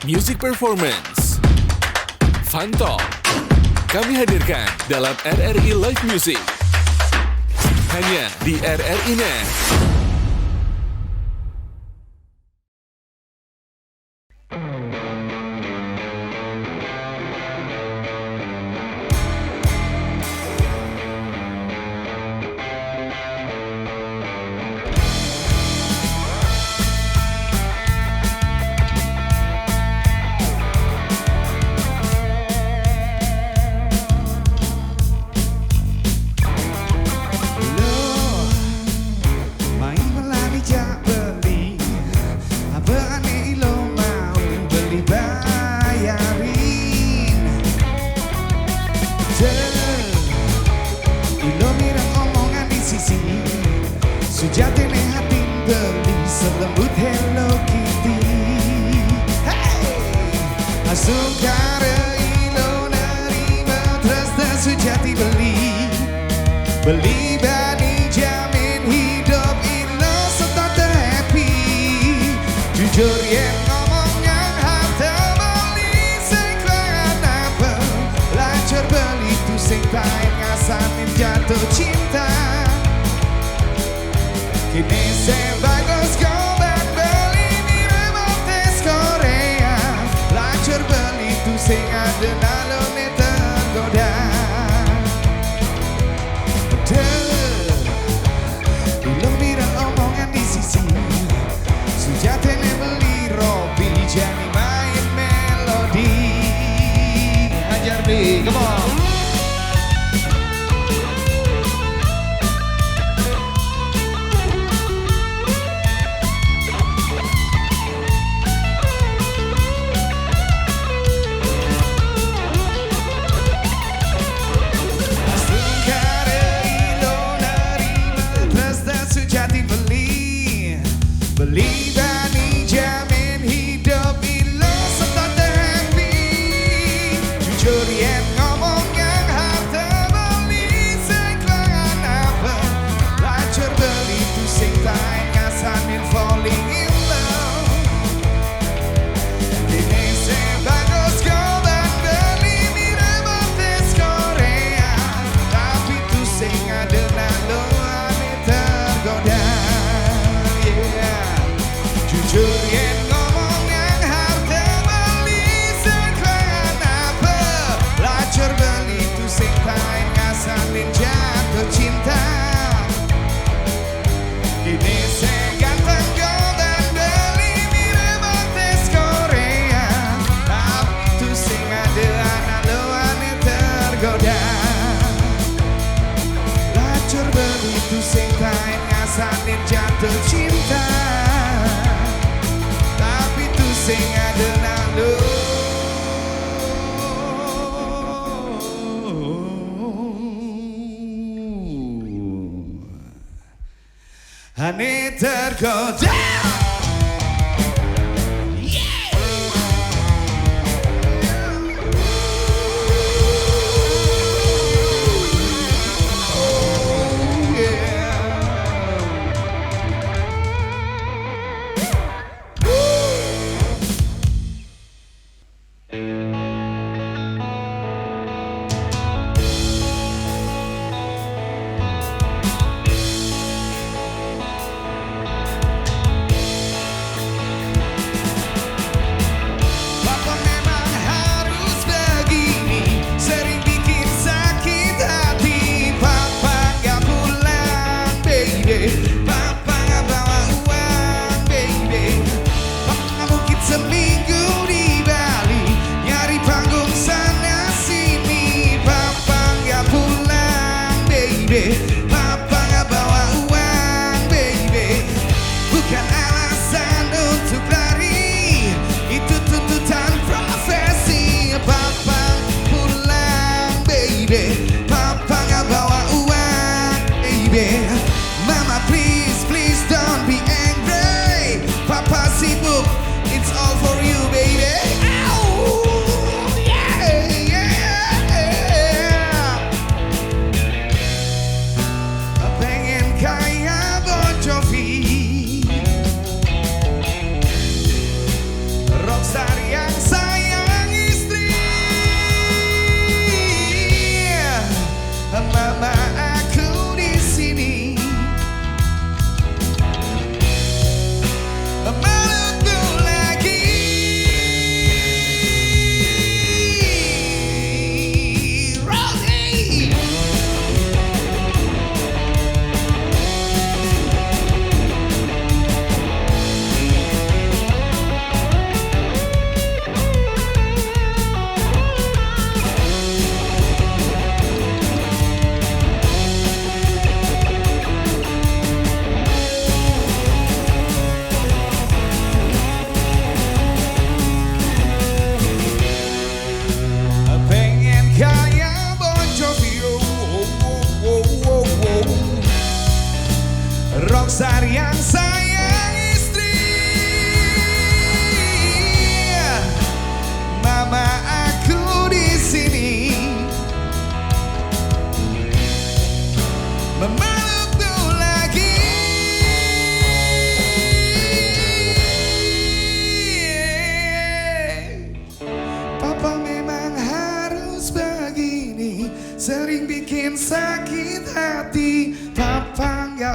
Music Performance, Fun Talk, kami hadirkan dalam RRI Live Music. Hanya di RRI Net. Sejatine hati beli selembut Hello Kitty. Asung kare ilo nerima trasta sejati beli bani jamin hidup ilo setat happy. Jujur yang ngomong yang harta beli seklangan apa lancar beli tu sing tain ngasamin jatuh cinta. Kini sebagus gobat beli mirip tes Korea. Lancar beli tu sing ada nalone tergoda. Belum mira omongan di sisi sejatine beli Robi jadi main melodi. Ajar deh, come on. Beli bani jamin hidup ilo setat happy. Jujur yang ngomong yang harta beli seklangan apa lancar beli tu sing tain ngasamin falling in love. Ini sebagus gobat beli mirip tes Korea. Tapi tu sing ada nalo ane tergoda. Jujur yang ngomong yang harta beli seklangan apa lancar beli tu sing tain ngasamin jatuh cinta. Kini seganteng gobat beli mirip tes Korea. Tapi tu sing ada anak loane tergoda. Lancar beli tu sing tain ngasamin jatuh cinta. Sing ada nalu ane tergoda.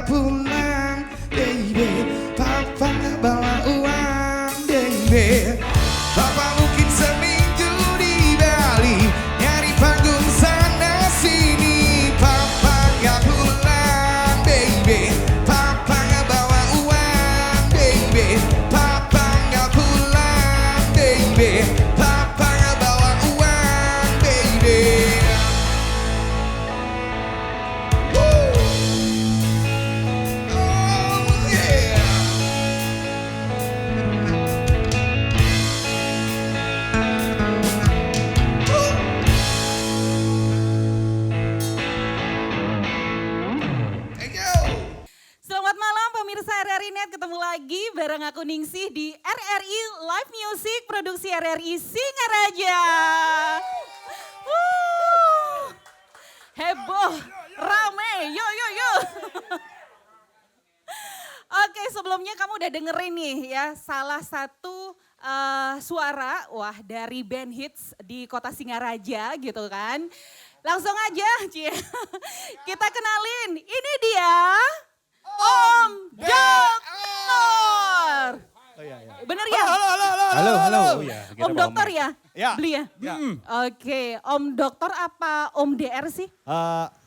nggak pulang, baby. Papa nggak bawa uang, baby. Papa mungkin seminggu di Bali, nyari panggung sana sini. Papa nggak pulang, baby. Papa nggak bawa uang, baby. Papa nggak pulang, baby. Papa nggak bawa uang, baby. Woo! Oh yeah. Thank you. Selamat malam pemirsa RRI Net, ketemu lagi bareng aku Ningsih di RRI Live Music produksi RRI Singaraja. Heboh, rame, yo yo yo. Oke, sebelumnya kamu udah dengerin nih ya salah satu suara wah dari band hits di kota Singaraja gitu kan. Langsung aja Cie. Kita kenalin, ini dia Om Dokter. Bener ya? Halo. Oh, ya, kita Om Pak Dokter Omar. ya? Ya. Beli ya? Ya. Oke, Om Dokter apa Om DR sih?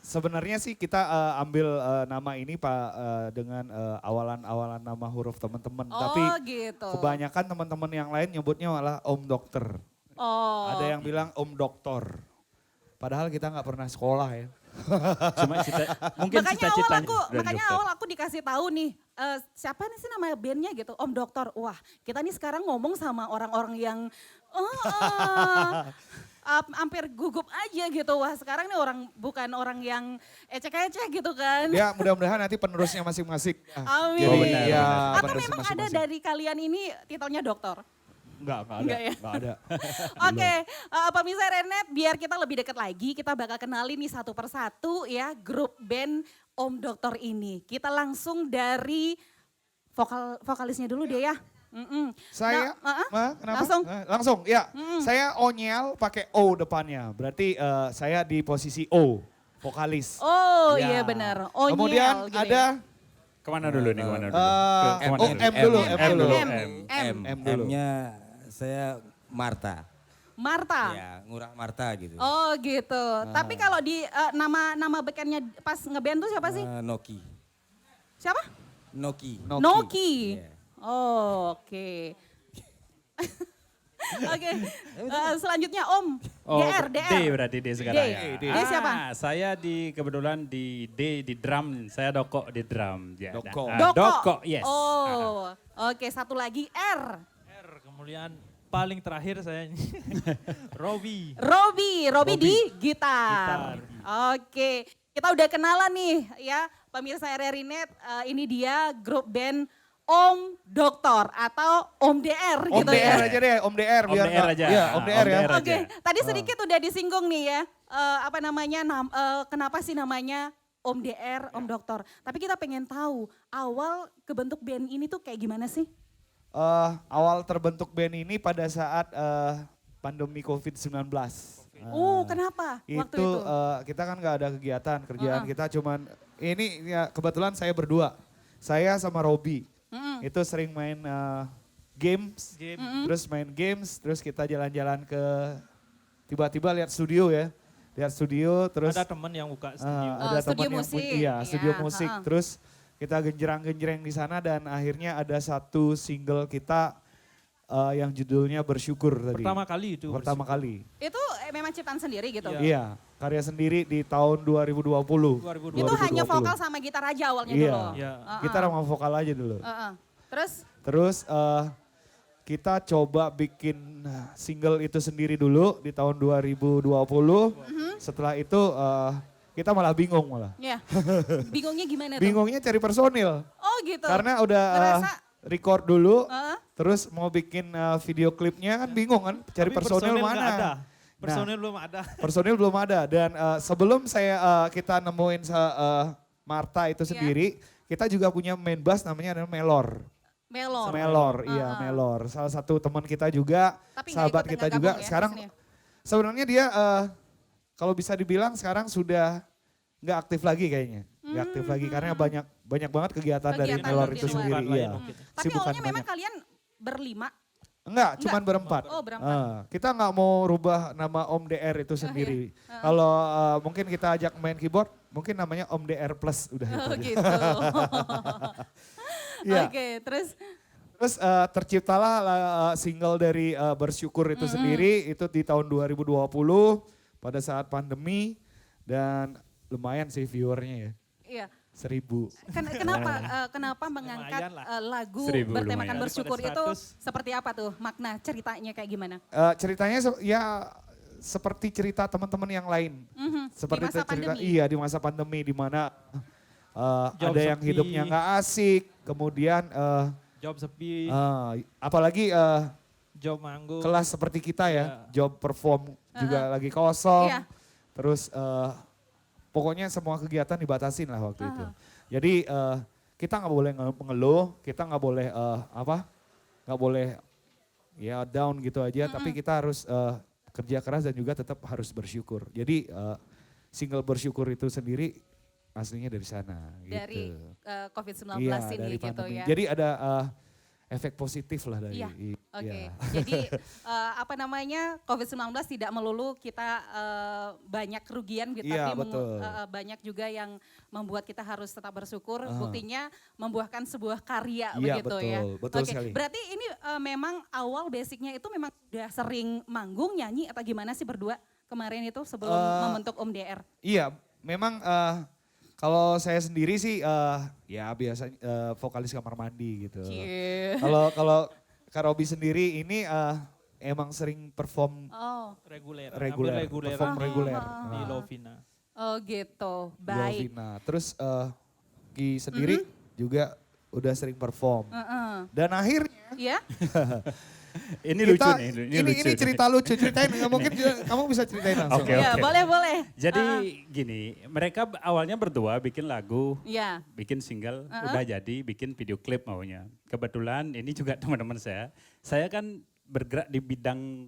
Sebenarnya sih kita ambil nama ini Pak dengan awalan-awalan nama huruf teman-teman. Oh Tapi gitu. kebanyakan teman-teman yang lain nyebutnya malah Om Dokter. Oh. Ada yang bilang Om Doktor. Padahal kita nggak pernah sekolah ya. Cuma mungkin cita-citanya dari makanya dokter. awal aku dikasih tahu nih, siapa nih sih nama bandnya gitu, Om Dokter. Wah, kita nih sekarang ngomong sama orang-orang yang hampir gugup aja gitu. Wah, sekarang nih bukan orang yang ecek-ecek gitu kan. Ya mudah-mudahan nanti penerusnya masing-masing. Amin. Oh, benar, Iya, Atau penerusnya memang ada masing-masing. dari kalian ini titelnya dokter? Enggak ada. Enggak ya? Enggak ada. Oke, pemirsa Renet, biar kita lebih dekat lagi, kita bakal kenalin nih satu persatu ya grup band Om Dokter ini. Kita langsung dari vokalisnya dulu deh ya. Saya, kenapa? Langsung. Langsung, ya. Saya Onyel pakai O depannya. Berarti saya di posisi O, vokalis. Oh Ya. iya benar. Onyel Kemudian gitu ada Kemana dulu nih? Kemana dulu? M dulu, M dulu. M dulu. M-nya saya Marta. Marta. Ya, Ngurah Marta gitu. Oh gitu. Tapi kalau di nama backernya pas ngeband tuh siapa sih? Noki. Siapa? Noki. Noki. Iya. Oh, oke. Oke, selanjutnya Om. Oh, DR. D berarti D sekarang D. ya. D siapa? Saya kebetulan di D di drum, saya Doko di drum. Ya, Doko. Doko, yes. Oh, oke, satu lagi R. Kemudian paling terakhir saya Robi. Robi di gitar. Oke, kita udah kenalan nih ya pemirsa RRI Net. Ini dia grup band Om Dokter atau Om DR Om gitu DR ya. aja deh, Om DR Om biar DR nggak- aja. Iya, Om Om DR ya. DR. Oke, aja. tadi sedikit udah disinggung nih ya. Apa namanya? Kenapa sih namanya Om DR, Om Dokter? Tapi kita pengen tahu awal kebentuk band ini tuh kayak gimana sih? Awal terbentuk band ini pada saat pandemi COVID-19. Kenapa waktu Itu itu? kita kan nggak ada kegiatan, kerjaan kita cuman ini ya kebetulan saya berdua. Saya sama Robi. Itu sering main games, terus main games, terus kita jalan-jalan ke tiba-tiba lihat studio ya. Lihat studio terus Ada teman yang buka studio. ada Studio teman yang musik. iya, studio Iya, musik. ha-ha. Terus kita genjerang-genjreng di sana dan akhirnya ada satu single kita yang judulnya Bersyukur tadi. Pertama kali itu. Pertama kali. Itu memang ciptaan sendiri gitu? Iya. Iya, karya sendiri di tahun 2020. 2020. Itu hanya 2020. vokal sama gitar aja awalnya Iya. dulu? Iya. Kita sama vokal aja dulu. Terus? Terus kita coba bikin single itu sendiri dulu di tahun 2020. Setelah itu kita malah bingung malah. Ya, bingungnya gimana tuh? Bingungnya cari personil. Oh gitu? Karena udah Ngerasa- record dulu, Heeh. terus mau bikin video klipnya kan bingung kan, cari Tapi personil nggak mana. ada. Nah, Personil belum ada. personil belum ada dan sebelum kita nemuin Marta itu Iya. sendiri, kita juga punya main bass namanya adalah Melor. Melor. Melor, iya Melor. Salah satu teman kita juga, Tapi nggak sahabat ikut, kita nggak juga. gabung ya Sekarang kesini? sebenarnya dia kalau bisa dibilang sekarang sudah nggak aktif lagi kayaknya. Nggak aktif lagi karena banyak banyak banget kegiatan dari Kegiatan Melor di itu luar. sendiri. Kesibukan lain Iya. mungkin. Tapi Sibukan awalnya memang banyak. kalian berlima. Enggak, cuman berempat. Oh, berempat. Kita nggak mau rubah nama Om DR itu sendiri. Kalau mungkin kita ajak main keyboard, mungkin namanya Om DR Plus udah itu Oh aja. gitu. Iya. Oke, terus Terus terciptalah single dari Bersyukur itu sendiri itu di tahun 2020 pada saat pandemi dan lumayan sih viewernya ya, iya. 1.000. Kenapa mengangkat Lumayan lah. Lagu 1.000 bertemakan lumayan. bersyukur Daripada itu 100. seperti apa tuh makna ceritanya kayak gimana? Ceritanya ya seperti cerita teman-teman yang lain. Seperti Di masa cerita pandemi. iya di masa pandemi di mana Job ada yang sepi. hidupnya nggak asik, kemudian Job sepi, apalagi job manggung. kelas seperti kita ya, Iya. job perform juga lagi kosong. Iya. Terus pokoknya semua kegiatan dibatasin lah waktu itu. Jadi kita nggak boleh mengeluh, kita nggak boleh nggak boleh ya down gitu aja. Tapi kita harus kerja keras dan juga tetap harus bersyukur. Jadi single Bersyukur itu sendiri aslinya dari sana. Dari gitu. COVID-19 Iya, ini dari gitu pandemi. ya. Jadi ada efek positif lah dari. Iya, Oke, iya. jadi COVID-19 tidak melulu kita banyak kerugian gitu, Iya, tapi betul. banyak juga yang membuat kita harus tetap bersyukur. Buktinya membuahkan sebuah karya Iya, begitu betul, ya. betul Oke, sekali. berarti ini memang awal basicnya itu memang udah sering manggung nyanyi atau gimana sih berdua kemarin itu sebelum membentuk Om DR? Iya, memang kalau saya sendiri sih ya biasanya vokalis kamar mandi gitu. Cie. Kalau Kak Robi sendiri ini emang sering perform Oh, reguler. reguler, Hampir reguler perform reguler. di Lovina. oh gitu, Di baik. Lovina. Terus Ki sendiri juga udah sering perform. Dan akhirnya Ya, Ini lucu kita, nih, ini lucu. cerita lucu, ceritain nggak mungkin kamu bisa ceritain langsung. Oke, ya oke. boleh. Jadi gini, mereka awalnya berdua bikin lagu, Ya, bikin single, udah jadi, bikin video klip maunya. Kebetulan ini juga teman-teman saya kan bergerak di bidang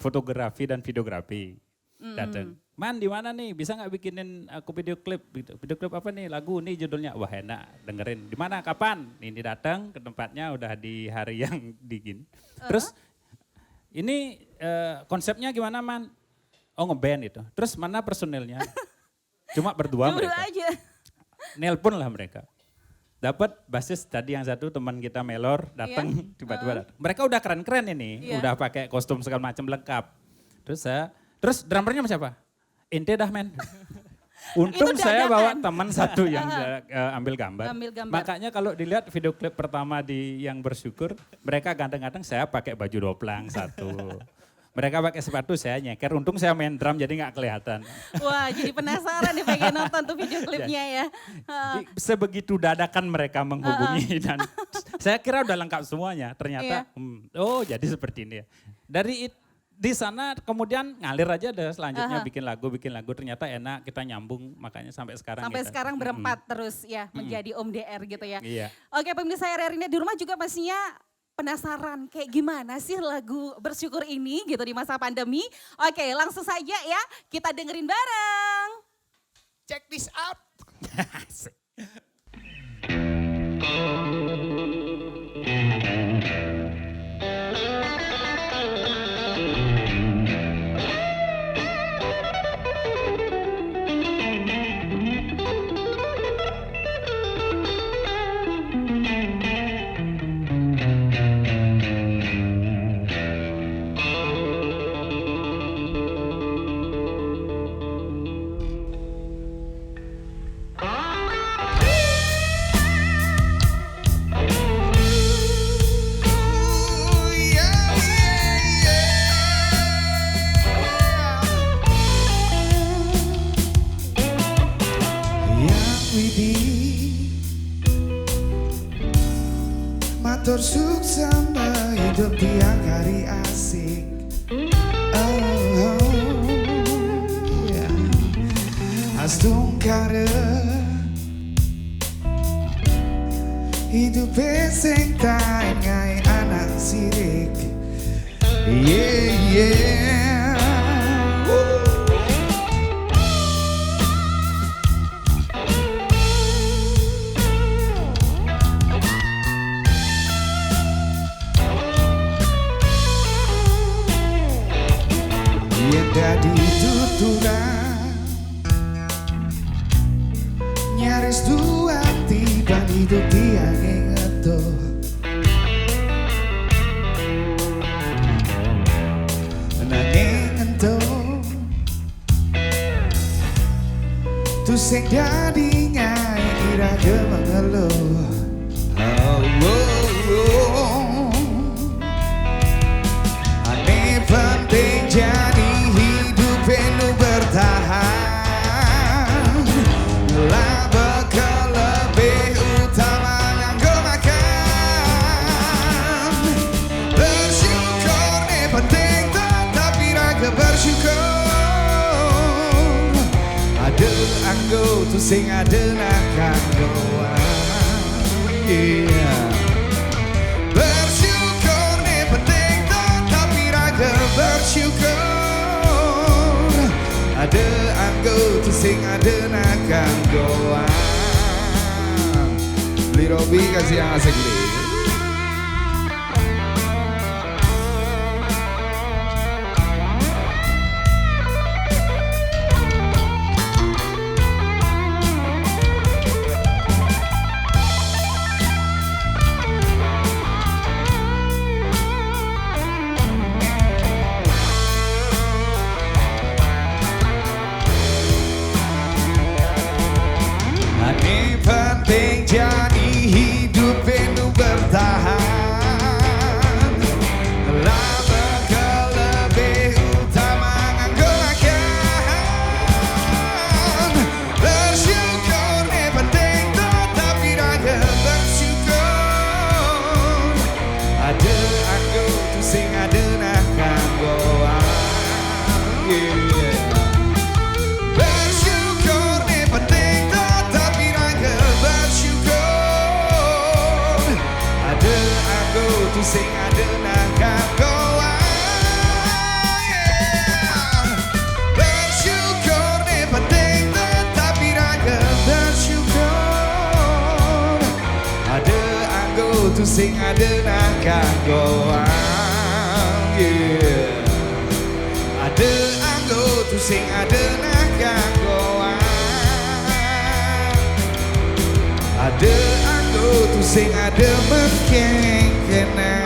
fotografi dan videografi. Datang, Man di mana nih, bisa nggak bikinin aku video klip gitu. Video klip apa nih, lagu nih judulnya, wah enak dengerin. Di mana, kapan? Ini datang ke tempatnya udah di hari yang dingin. Terus ini konsepnya gimana Man? Oh ngeband itu. Terus mana personilnya? Cuma berdua dulu mereka. aja. Nelpon lah mereka. Dapat basis tadi yang satu teman kita Melor datang tiba-tiba datang. Mereka udah keren-keren ini, Iya. udah pakai kostum segala macam lengkap. Terus drummernya siapa? Ente dah men. Untung Itu saya dadakan. bawa teman satu yang saya, ambil gambar. Ambil gambar. Makanya kalau dilihat video klip pertama di yang Bersyukur, mereka ganteng-ganteng, saya pakai baju doplang satu. Mereka pakai sepatu, saya nyeker. Untung saya main drum jadi nggak kelihatan. Wah, jadi penasaran nih pengen nonton tuh video klipnya ya. Sebegitu dadakan mereka menghubungi dan saya kira udah lengkap semuanya. Ternyata, oh jadi seperti ini ya. Di sana kemudian ngalir aja deh selanjutnya bikin lagu ternyata enak, kita nyambung makanya sampai sekarang. Sampai kita- sekarang berempat terus ya menjadi Om DR gitu ya. Iya. Oke pemirsa RRI di rumah juga pastinya penasaran kayak gimana sih lagu Bersyukur ini gitu di masa pandemi. Oke langsung saja ya kita dengerin bareng. Check this out. Ooh, yeah, yeah, yeah. Yang widih matur suksama hidup tiang hari asik. Oh, yeah. Astungkara hidup sing tak ngai anak sirik. Yeah, yeah. Woo. jadi tuturan, nyaris dua tiba hidup tiang inget tuh. Nanging entuh tu sing dadi nyai iraga mengeluh. Oh, oh, oh. Ane penting jadi hidup penuh bertahan. Lah bekal lebih utama nganggo makan. Bersyukur ne penting tetapi raga bersyukur. Ada anggo tu sing ada nakang doang. Yeah. Bersyukur ne penting tetapi raga bersyukur. Ada anggo tu sing ada nakang doang. Beli Robi kasih yang asik beli. Ini penting jadi hidup penuh bertahan. Lah bekal lebih utama nganggo makan. Bersyukur ne penting tetapi raga bersyukur. Ada anggo tu sing ada nakang goang. Yeah. Bersyukur ne penting tetapi raga bersyukur. Ada anggo tu sing ada nakang goang. Yeah. Bersyukur ne penting tetapi raga bersyukur. Ada anggo tu sing ada nakang goang. Yeah. Ada anggo tu sing ada nakang goang. Ada anggo tu sing ada mengkengkenan.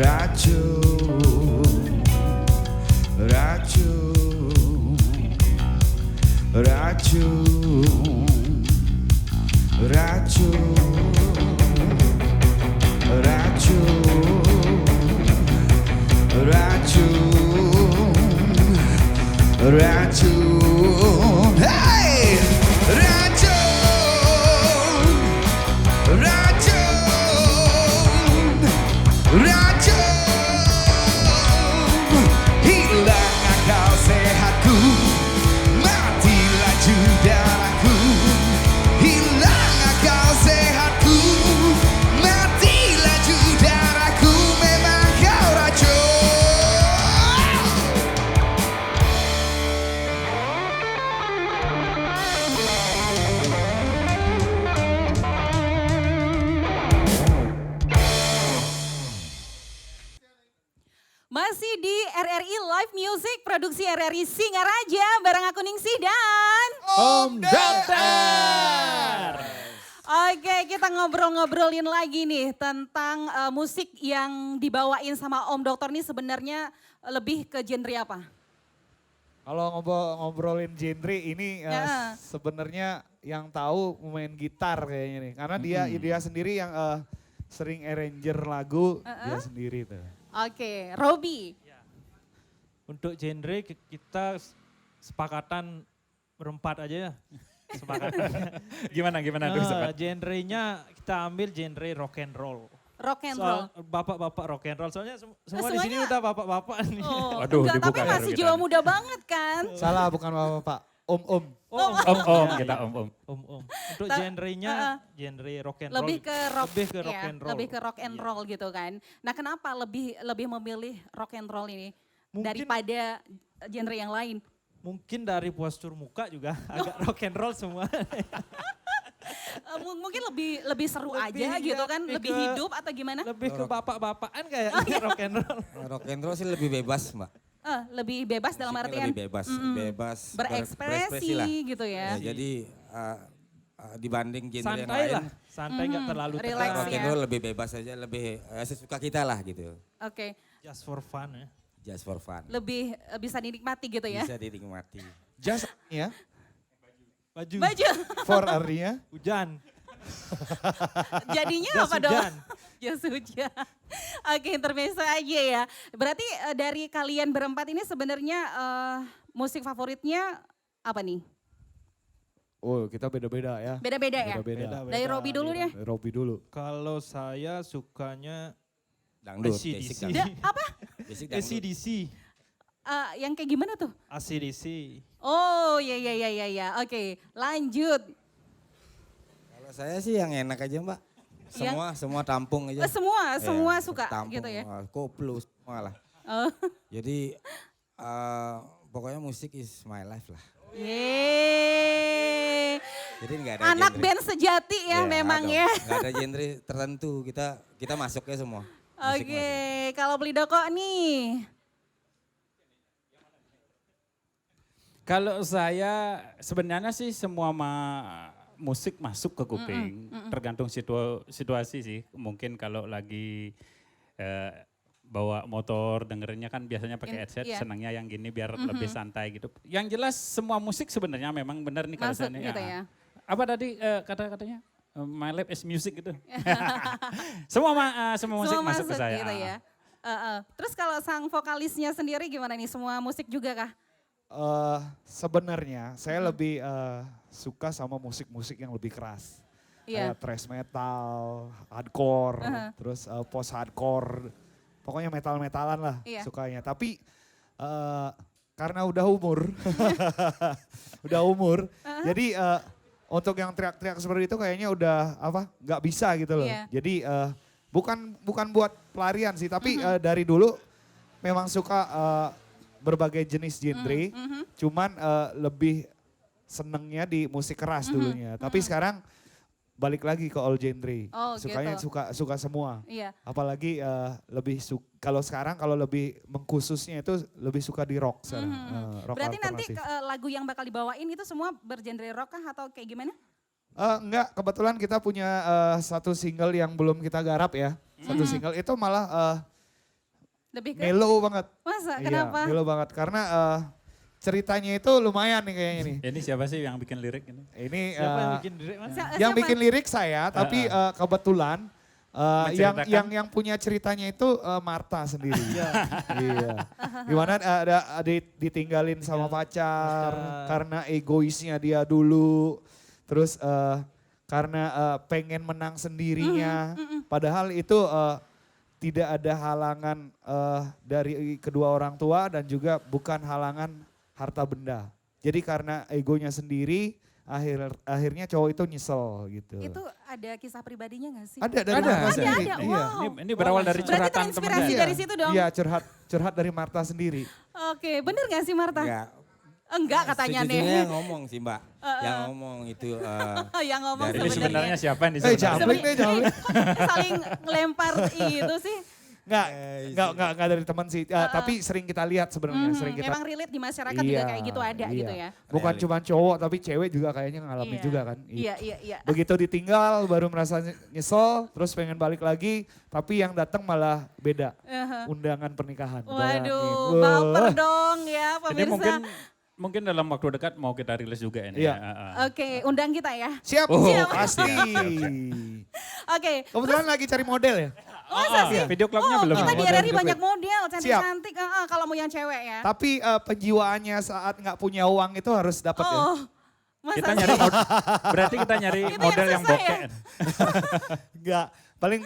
racun, racun, racun, racun, racun, racun, hey, racun, racun, racun, hilang akal sehatku, mati laju darahku, hilang akal sehatku, mati laju darahku, memang kau racun. Masih di RRI Live Music, produksi RRI Singaraja, bareng aku Ningsih dan... Om Dokter. Oke, kita ngobrol-ngobrolin lagi nih tentang musik yang dibawain sama Om Dokter nih sebenarnya lebih ke genre apa? Kalau ngobrolin genre ini Ya. sebenarnya yang tahu main gitar kayaknya nih. Karena dia sendiri yang sering arranger lagu, dia sendiri tuh. Oke, Robi. Untuk genre kita sepakatan berempat aja ya. Sepakatan. Gimana tuh Sobat? Genrenya kita ambil genre rock and roll. Rock and roll. Soal bapak-bapak rock and roll. Soalnya semua di sini semuanya- udah bapak-bapak nih. Oh, Waduh, enggak, dibuka tapi baru masih kita jiwa nih. muda banget kan? Salah bukan bapak, om. Om, Iya, kita iya. om. Om. Untuk Ta- genrenya genre rock and roll. Lebih ke rock, Lebih ke rock ya, and roll. lebih ke rock and Iya. roll gitu kan. Nah, kenapa lebih memilih rock and roll ini Mungkin- daripada genre yang lain? Mungkin dari postur muka juga agak rock and roll semua. Mungkin lebih seru Lebih, aja gitu ya, kan, lebih lebih ke- hidup atau gimana? Lebih ke bapak-bapakan kayak Oh, iya. rock and roll. Rock and roll sih lebih bebas, Mbak. Lebih bebas dalam Musiknya artian lebih bebas, bebas berekspresi lah. gitu ya. Jadi dibanding genre yang Santai lain, lah, santai nggak terlalu Relax tegang. rock ya. and roll lebih bebas aja, lebih sesuka kita lah gitu. Oke, Just for fun ya. Just for fun. lebih bisa dinikmati gitu ya. Bisa dinikmati. Just ya, Baju, Baju, for artinya. hujan. jadinya Jas apa dong? hujan. Jas hujan. Oke, intermezzo aja ya. Berarti dari kalian berempat ini sebenarnya musik favoritnya apa nih? Oh kita beda-beda ya. Beda-beda ya? Beda-beda. Dari Robi dulu deh. Robi dulu. Kalau saya sukanya Dangdut, AC/DC. basic dangdut. Apa? Basic dangdut. AC/DC. Yang kayak gimana tuh? AC/DC. Oh ya. Oke, lanjut. Kalau saya sih yang enak aja Mbak. Semua tampung aja. Semua Iya, suka tampung, gitu ya? Koplo semua lah. Oh. Jadi pokoknya musik is my life lah. Yeay. Jadi nggak ada Anak genre. band sejati ya memang ya. Nggak ada genre tertentu, kita masuknya semua. Musik Oke, masuk. kalau beli doko nih. Kalau saya sebenarnya sih semua musik masuk ke kuping, tergantung situasi sih. Mungkin kalau lagi bawa motor dengerinnya kan biasanya pakai headset, Iya. senangnya yang gini biar lebih santai gitu. Yang jelas semua musik sebenarnya memang benar nih kalau Masuk saya gitu ya. Apa tadi kata-katanya? My life is music gitu. semua musik masuk ke saya. gitu ya. Terus kalau sang vokalisnya sendiri gimana nih? Semua musik juga kah? Sebenarnya saya lebih suka sama musik-musik yang lebih keras. Iya. Kayak thrash metal, hardcore, terus post hardcore. Pokoknya metal-metalan lah Iya. sukanya. Tapi karena udah umur, udah umur, jadi untuk yang teriak-teriak seperti itu kayaknya udah nggak bisa gitu loh. Iya. Jadi bukan buat pelarian sih, tapi dari dulu memang suka berbagai jenis genre, cuman lebih senengnya di musik keras dulunya. Tapi sekarang balik lagi ke all genre. Oh, Sukanya gitu. suka semua. Iya. Apalagi lebih kalau sekarang kalau lebih mengkhususnya itu lebih suka di rock sekarang. Rock Berarti nanti alternatif. lagu yang bakal dibawain itu semua bergenre rock kah atau kayak gimana? Enggak, kebetulan kita punya satu single yang belum kita garap ya. Satu single itu malah Lebih ke mellow banget. masa? Iya, Kenapa? mellow banget karena ceritanya itu lumayan nih kayaknya nih. Ini siapa sih yang bikin lirik ini? Ini Siapa yang bikin lirik mas? yang Siapa? bikin lirik saya, tapi kebetulan yang Menceritakan. punya ceritanya itu Marta sendiri. Iya. Gimana ada ditinggalin sama pacar karena egoisnya dia dulu. Terus karena pengen menang sendirinya. Padahal itu tidak ada halangan dari kedua orang tua dan juga bukan halangan harta benda. Jadi karena egonya sendiri akhirnya cowok itu nyesel gitu. Itu ada kisah pribadinya gak sih? Ada dari Ada, Marta ada. sendiri. Ada, Iya. wow. Ini berawal dari Berarti curhatan terinspirasi temennya. dari situ dong? Iya, curhat dari Marta sendiri. Oke, bener gak sih Marta? Enggak. Enggak katanya nih. Sejujurnya yang ngomong sih mbak. Yang ngomong itu. Yang ngomong Dari- Ini sebenarnya. sebenarnya siapa yang Jambling disebenarnya? deh, jambling. Kok saling ngelempar itu sih? Enggak dari teman sih, tapi sering kita lihat sebenarnya, sering kita. Emang relate di masyarakat juga kayak gitu ada gitu ya. Bukan cuma cowok tapi cewek juga kayaknya ngalamin Iya. juga kan. Iya. Begitu ditinggal baru merasa nyesel, terus pengen balik lagi, tapi yang datang malah beda. Undangan pernikahan. Waduh, bayangin. baper Wah. dong ya Ini pemirsa. mungkin dalam waktu dekat mau kita rilis juga ini. Iya. Ya. Oke, undang kita ya. Siap, Oh, pasti. Oke, Kebetulan lagi cari model ya. masa sih? Video klipnya Oh, belum. kita di Model RRI video banyak klip. model, Siap. cantik-cantik. Kalau mau yang cewek ya. Tapi penjiwaannya saat nggak punya uang itu harus dapat ya. Oh, masa Kita sih? nyari berarti kita nyari Itu yang model yang susah bokeh. ya? Enggak, paling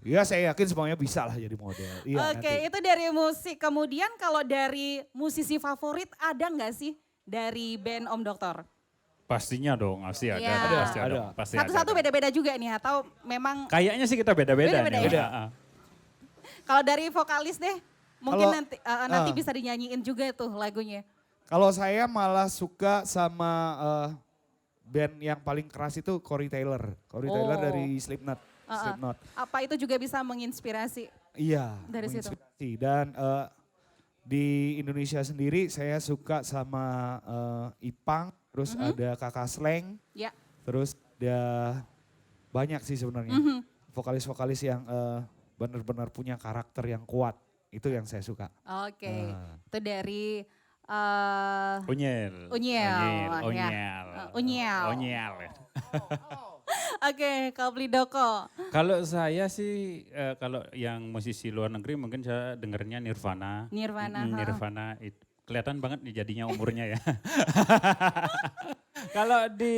ya saya yakin semuanya bisa lah jadi model. Iya, Oke, nanti. itu dari musik. Kemudian kalau dari musisi favorit ada nggak sih dari band Om Dokter? Pastinya dong, pasti ada. Iya. Pasti Ada. ada. Pasti Satu-satu ada. beda-beda juga nih atau memang Kayaknya sih kita beda-beda. Beda-beda nih. ya? Ah, ah. kalau dari vokalis deh mungkin Kalau- nanti bisa dinyanyiin juga tuh lagunya. Kalau saya malah suka sama band yang paling keras itu Corey Taylor. Corey Taylor Oh. dari Slipknot. Slipknot. Apa itu juga bisa menginspirasi? Iya, Dari situ. menginspirasi. Dan di Indonesia sendiri saya suka sama Ipang, terus ada Kakak Sleng, Ya. terus ada banyak sih sebenarnya. Vokalis-vokalis yang benar-benar punya karakter yang kuat. Itu yang saya suka. Oke. Nah. Itu dari Unyil. Unyil, ya. Unyil. Unyil. Unyil. Oke, kalau beli Doko. Kalau saya sih, kalau yang musisi luar negeri mungkin saya dengernya Nirvana. Nirvana, ha. Nirvana itu kelihatan banget nih jadinya umurnya ya. Kalau di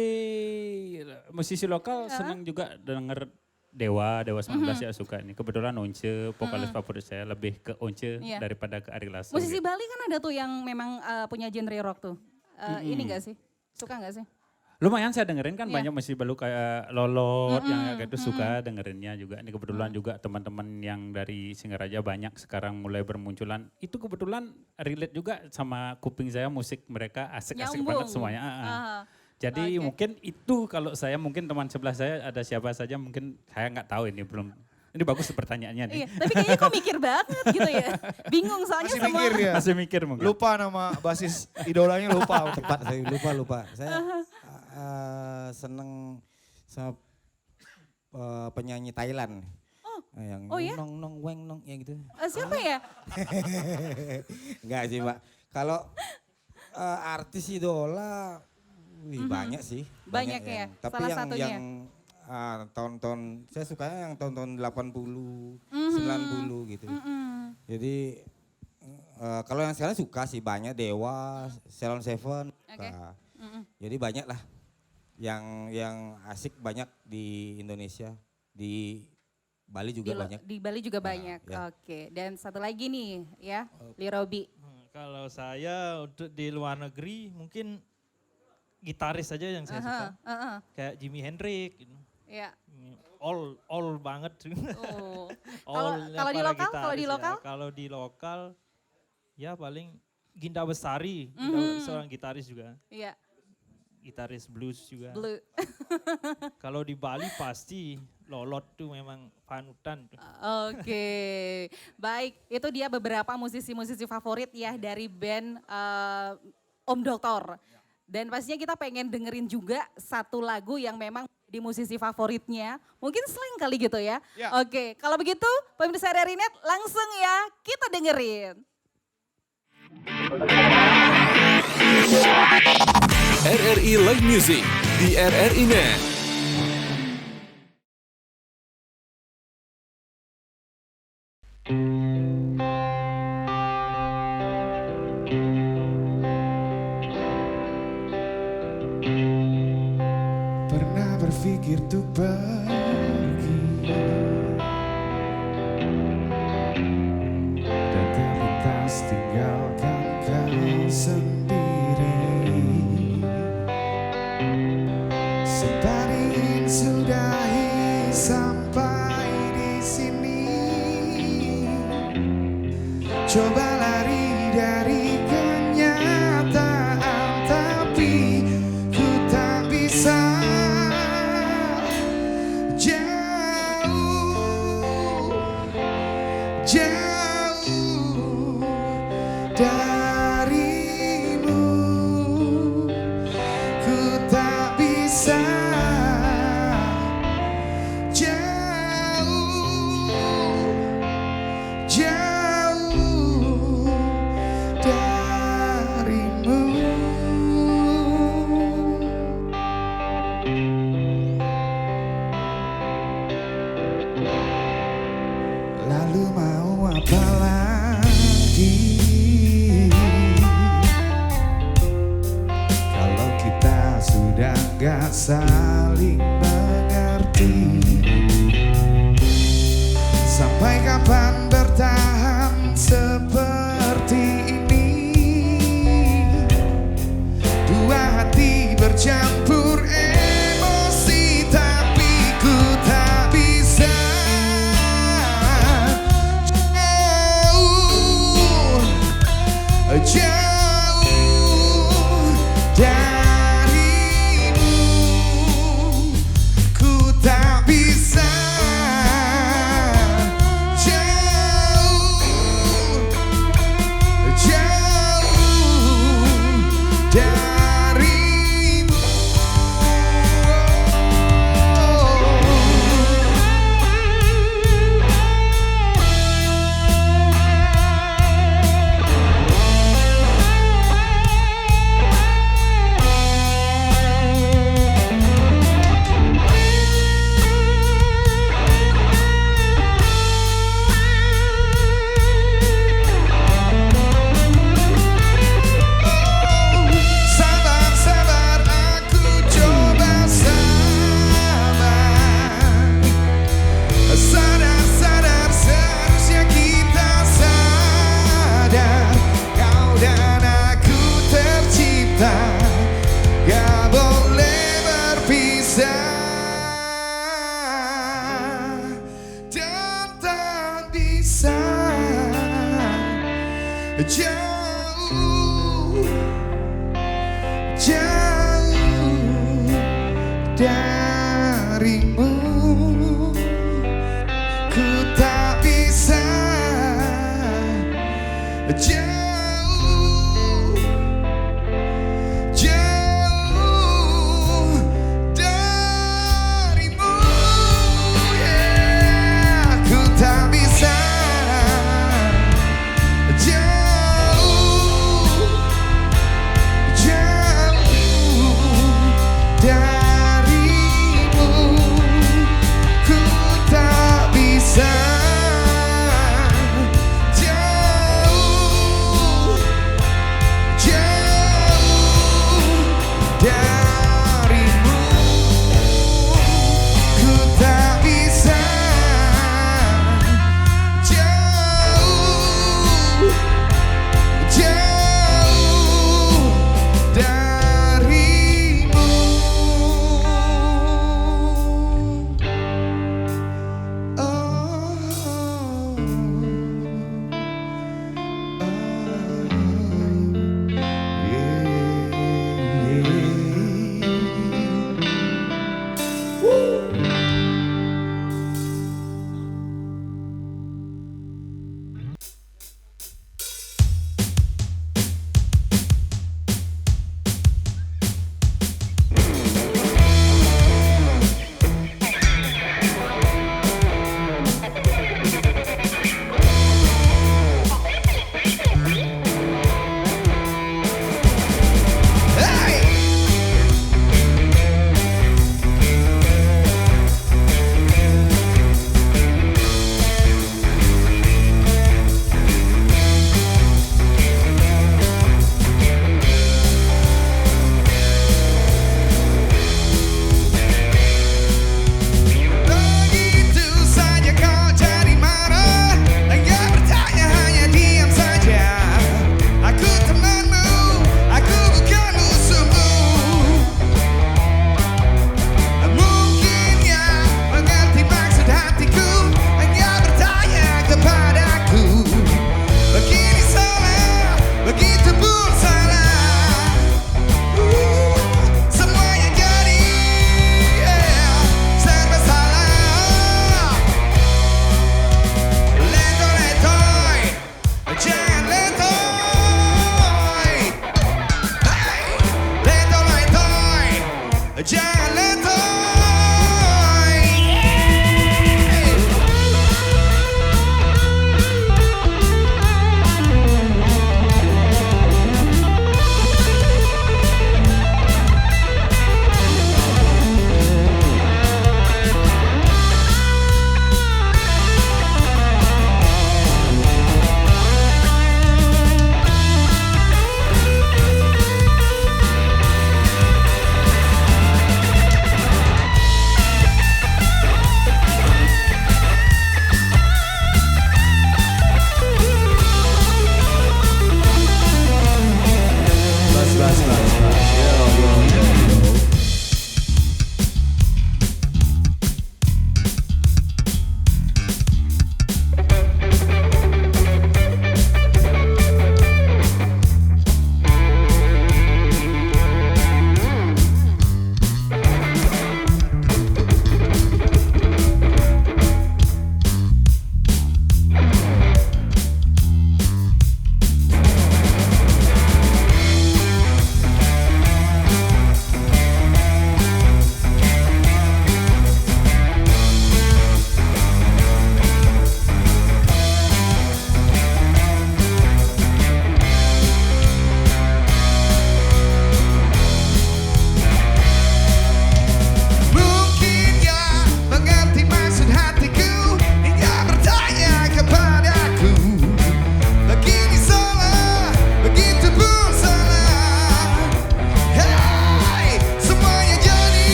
musisi lokal senang juga denger Dewa 19 ya suka nih. Kebetulan Once, vokalis favorit saya lebih ke Once Iya. daripada ke Ari Lasso. Musisi gitu. Bali kan ada tuh yang memang punya genre rock tuh. Ini gak sih? Suka gak sih? Lumayan saya dengerin kan Iya. banyak musisi baru kayak Lolot yang kayak itu suka dengerinnya juga. Ini kebetulan juga teman-teman yang dari Singaraja banyak sekarang mulai bermunculan. Itu kebetulan relate juga sama kuping saya musik mereka asik-asik Nyambung. banget semuanya. Aha. Jadi Oke. mungkin itu kalau saya mungkin teman sebelah saya ada siapa saja mungkin saya nggak tahu ini belum. Ini bagus pertanyaannya nih. Iya, tapi kayaknya kok mikir banget gitu ya. Bingung soalnya Masih semua. mikir ya? Masih mikir mungkin. Lupa nama basis idolanya lupa. Cepat saya lupa. Saya seneng sama penyanyi Thailand. Yang Oh ya? nong nong weng nong ya gitu. Siapa ya? Enggak sih mbak. Kalau artis idola, banyak sih. Banyak ya? Tapi Salah yang satunya? tahun-tahun, saya sukanya yang tahun-tahun 80, 90 gitu. Jadi kalau yang sekarang suka sih banyak Dewa, Ceylon Seven. Oke. suka. Jadi banyak lah yang asik banyak di Indonesia, di Bali juga banyak. Di Bali juga banyak. ya. Oke, dan satu lagi nih ya, Li Robi. Kalau saya untuk di luar negeri mungkin gitaris saja yang saya suka. Kayak Jimi Hendrix gitu. Ya. All banget. Oh. All Kalau di para lokal, kalau di gitaris ya. lokal? Kalau di lokal ya paling Ginda Bestari, seorang gitaris juga. Iya, Gitaris blues juga. Blue. Kalau di Bali pasti Lolot tuh memang panutan tuh. Oke, baik. Itu dia beberapa musisi-musisi favorit ya dari band Om Dokter. Dan pastinya kita pengen dengerin juga satu lagu yang memang di musisi favoritnya. Mungkin slang kali gitu ya. Ya. Oke, kalau begitu pemirsa RRI Net langsung ya kita dengerin. RRI Live Music di RRI Net. Pernah berpikir untuk pergi dan terlintas tinggalkan kau sendiri. Sempat ingin sudahi sampai di sini. Coba lari dari kenyataan, tapi ku tak bisa. Jauh darimu, ku tak bisa. Jauh darimu. Lalu mau apa lagi? Kalau kita sudah gak saling mengerti. Sampai kapan bertahan seperti ini? Dua hati bercampur emosi, tapi ku tak bisa. Jauh darimu, ku tak bisa. Jauh darimu. Sabar, aku coba sabar. Sadar, seharusnya kita sadar. Kau dan aku tercipta, gak boleh berpisah. Dan tak bisa. Jauh darimu, ku tak bisa. Jauh darimu, yeah. Ku tak bisa. Jauh darimu, ku tak bisa. Jauh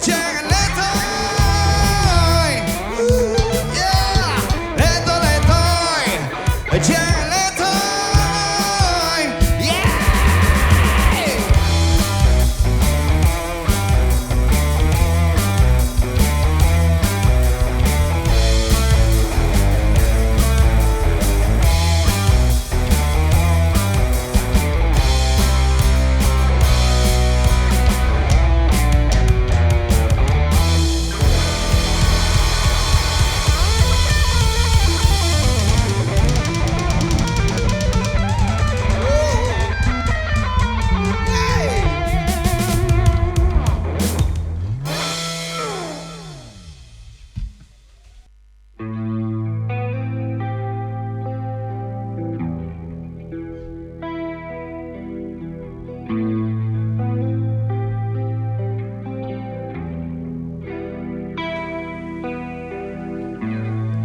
Jangan letoy. Yeah. Letoy. Jangan letoy. Yeah.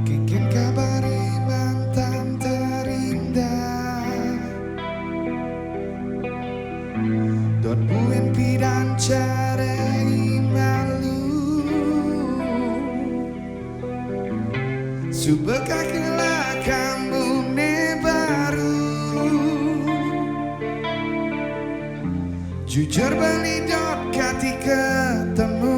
Kengken kabari mantan terindah Don buen pidan carei malu Subeka kela kamu ne baru Jujur belidot kati ketemu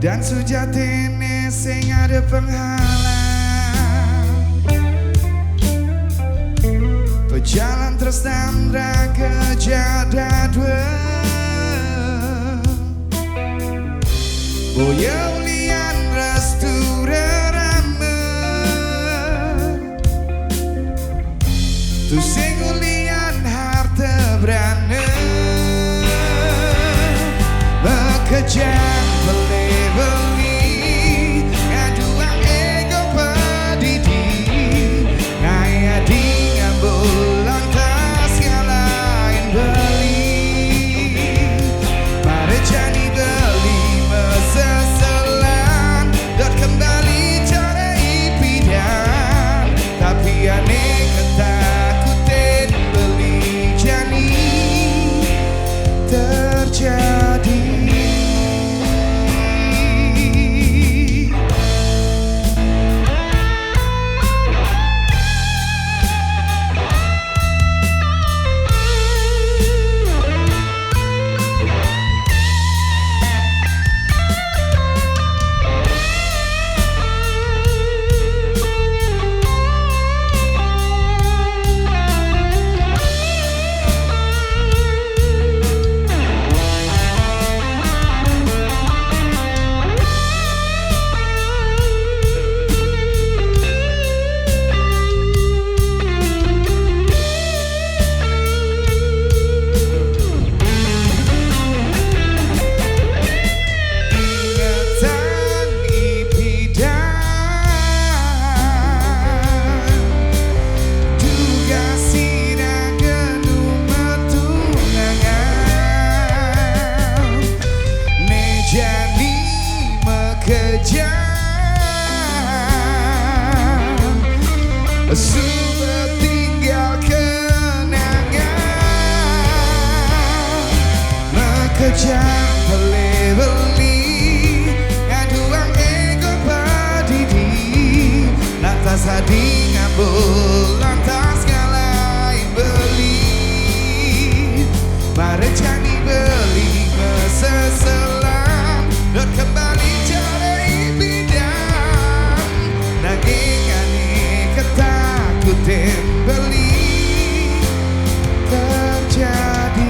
Dan sujatine sing ada penghalang Pejalan terus tandra kejada dua Boya ulian restu rerame Tu sing ulian harta berane Bekerja beli ngaduang ego pedidi ngaya di ngambulan tas ngalahin beli mare jani beli meseselan dot kembali cara ipidan tapi aneh ketakutin beli jani terjadi. Sudah tinggal kenangan Mengejar beli ngaduang ego padidi lantas hadi ngabul lantas ngalahin beli mare jani beli meseselan dan kembali cari bidang nanging ketakutin beli terjadi.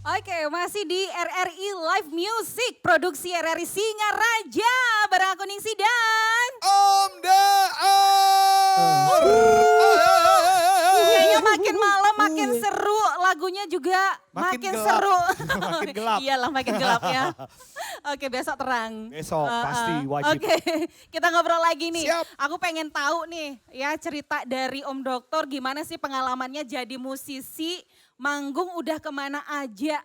Oke, masih di RRI Live Music, produksi RRI Singaraja, bareng aku Ningsi dan Om Daor. kayaknya makin malam makin seru, lagunya juga Makin makin gelap. seru. Makin gelap. Iyalah makin gelap ya. Oke, besok terang. Besok pasti wajib. Oke, kita ngobrol lagi nih. Siap. Aku pengen tahu nih ya cerita dari Om Dokter gimana sih pengalamannya jadi musisi, manggung udah kemana aja?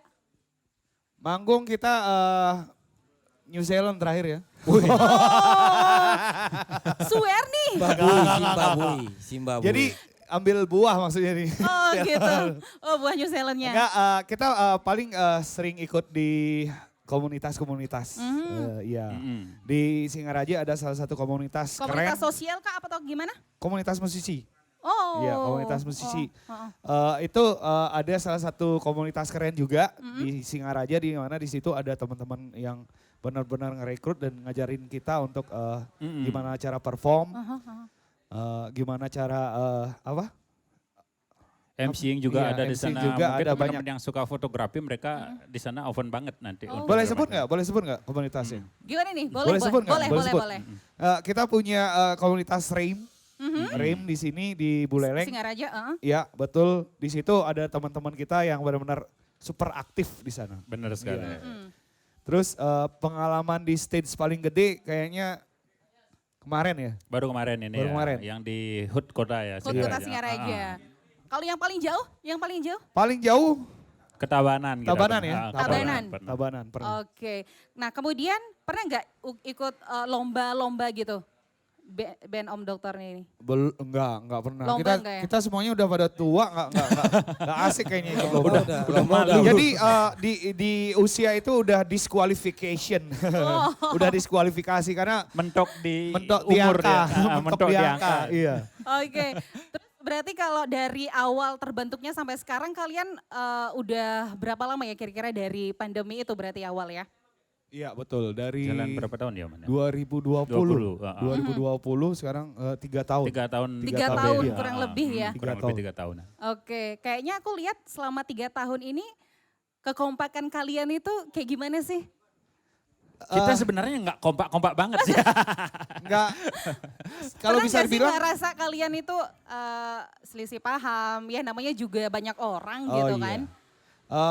Manggung kita New Zealand terakhir ya. Swear nih. Zimbabwe. Jadi ambil buah maksudnya nih. Oh gitu. Oh buah New Zealandnya. Enggak, kita paling sering ikut di komunitas-komunitas. Iya. Di Singaraja ada salah satu komunitas, Komunitas keren. sosial kah apa atau gimana? Komunitas musisi. Oh. Iya, komunitas musisi. Oh. Itu ada salah satu komunitas keren juga di Singaraja, di mana di situ ada teman-teman yang benar-benar ngerekrut dan ngajarin kita untuk gimana cara perform, gimana cara apa? MCing juga Iya, ada di MCing sana. juga Mungkin ada teman-teman banyak. yang suka fotografi mereka di sana open banget nanti. Oh. untuk Boleh remaja. sebut nggak? Boleh sebut nggak komunitasnya? Gimana nih? Boleh, Boleh sebut nggak? boleh, Boleh boleh, sebut. boleh. Kita punya komunitas RAIM. RAIM di sini di Buleleng. Singaraja, Ya, betul. Di situ ada teman-teman kita yang benar-benar super aktif di sana. Benar sekali. Iya. Terus pengalaman di stage paling gede kayaknya kemarin ya. Baru kemarin ini Baru ya, kemarin. yang di HUT Kota ya. Kota Singaraja. Singaraja. Kalau yang paling jauh? Yang paling jauh? Paling jauh Ketabanan. kita Tabanan pernah. ya. Tabanan. pernah. Tabanan pernah. Oke. Nah kemudian pernah nggak ikut lomba-lomba gitu? Band Om Dokter ini. Enggak pernah. Lomba Kita enggak ya? kita semuanya udah pada tua, enggak asik kayaknya ikut lomba. Udah malu. Jadi di usia itu udah disqualification. Udah diskualifikasi karena Mentok di mentok di umur angka. ya. Mentok di angka. Iya. Oke. Terus berarti kalau dari awal terbentuknya sampai sekarang kalian udah berapa lama ya kira-kira dari pandemi itu berarti awal ya? Iya betul. Dari Jalan berapa tahun ya? Man? 2020. 2020 sekarang 3 tahun. 3 tahun. 3 tahun, tahun iya. kurang lebih ya. Tiga Kurang lebih tahun. 3 tahun. Oke, kayaknya aku lihat selama 3 tahun ini kekompakan kalian itu kayak gimana sih? Kita sebenarnya nggak kompak-kompak banget sih. Enggak. Kalau Pernah bisa nggak sih dibilang ngerasa kalian itu selisih paham, ya namanya juga banyak orang Oh, gitu iya. kan.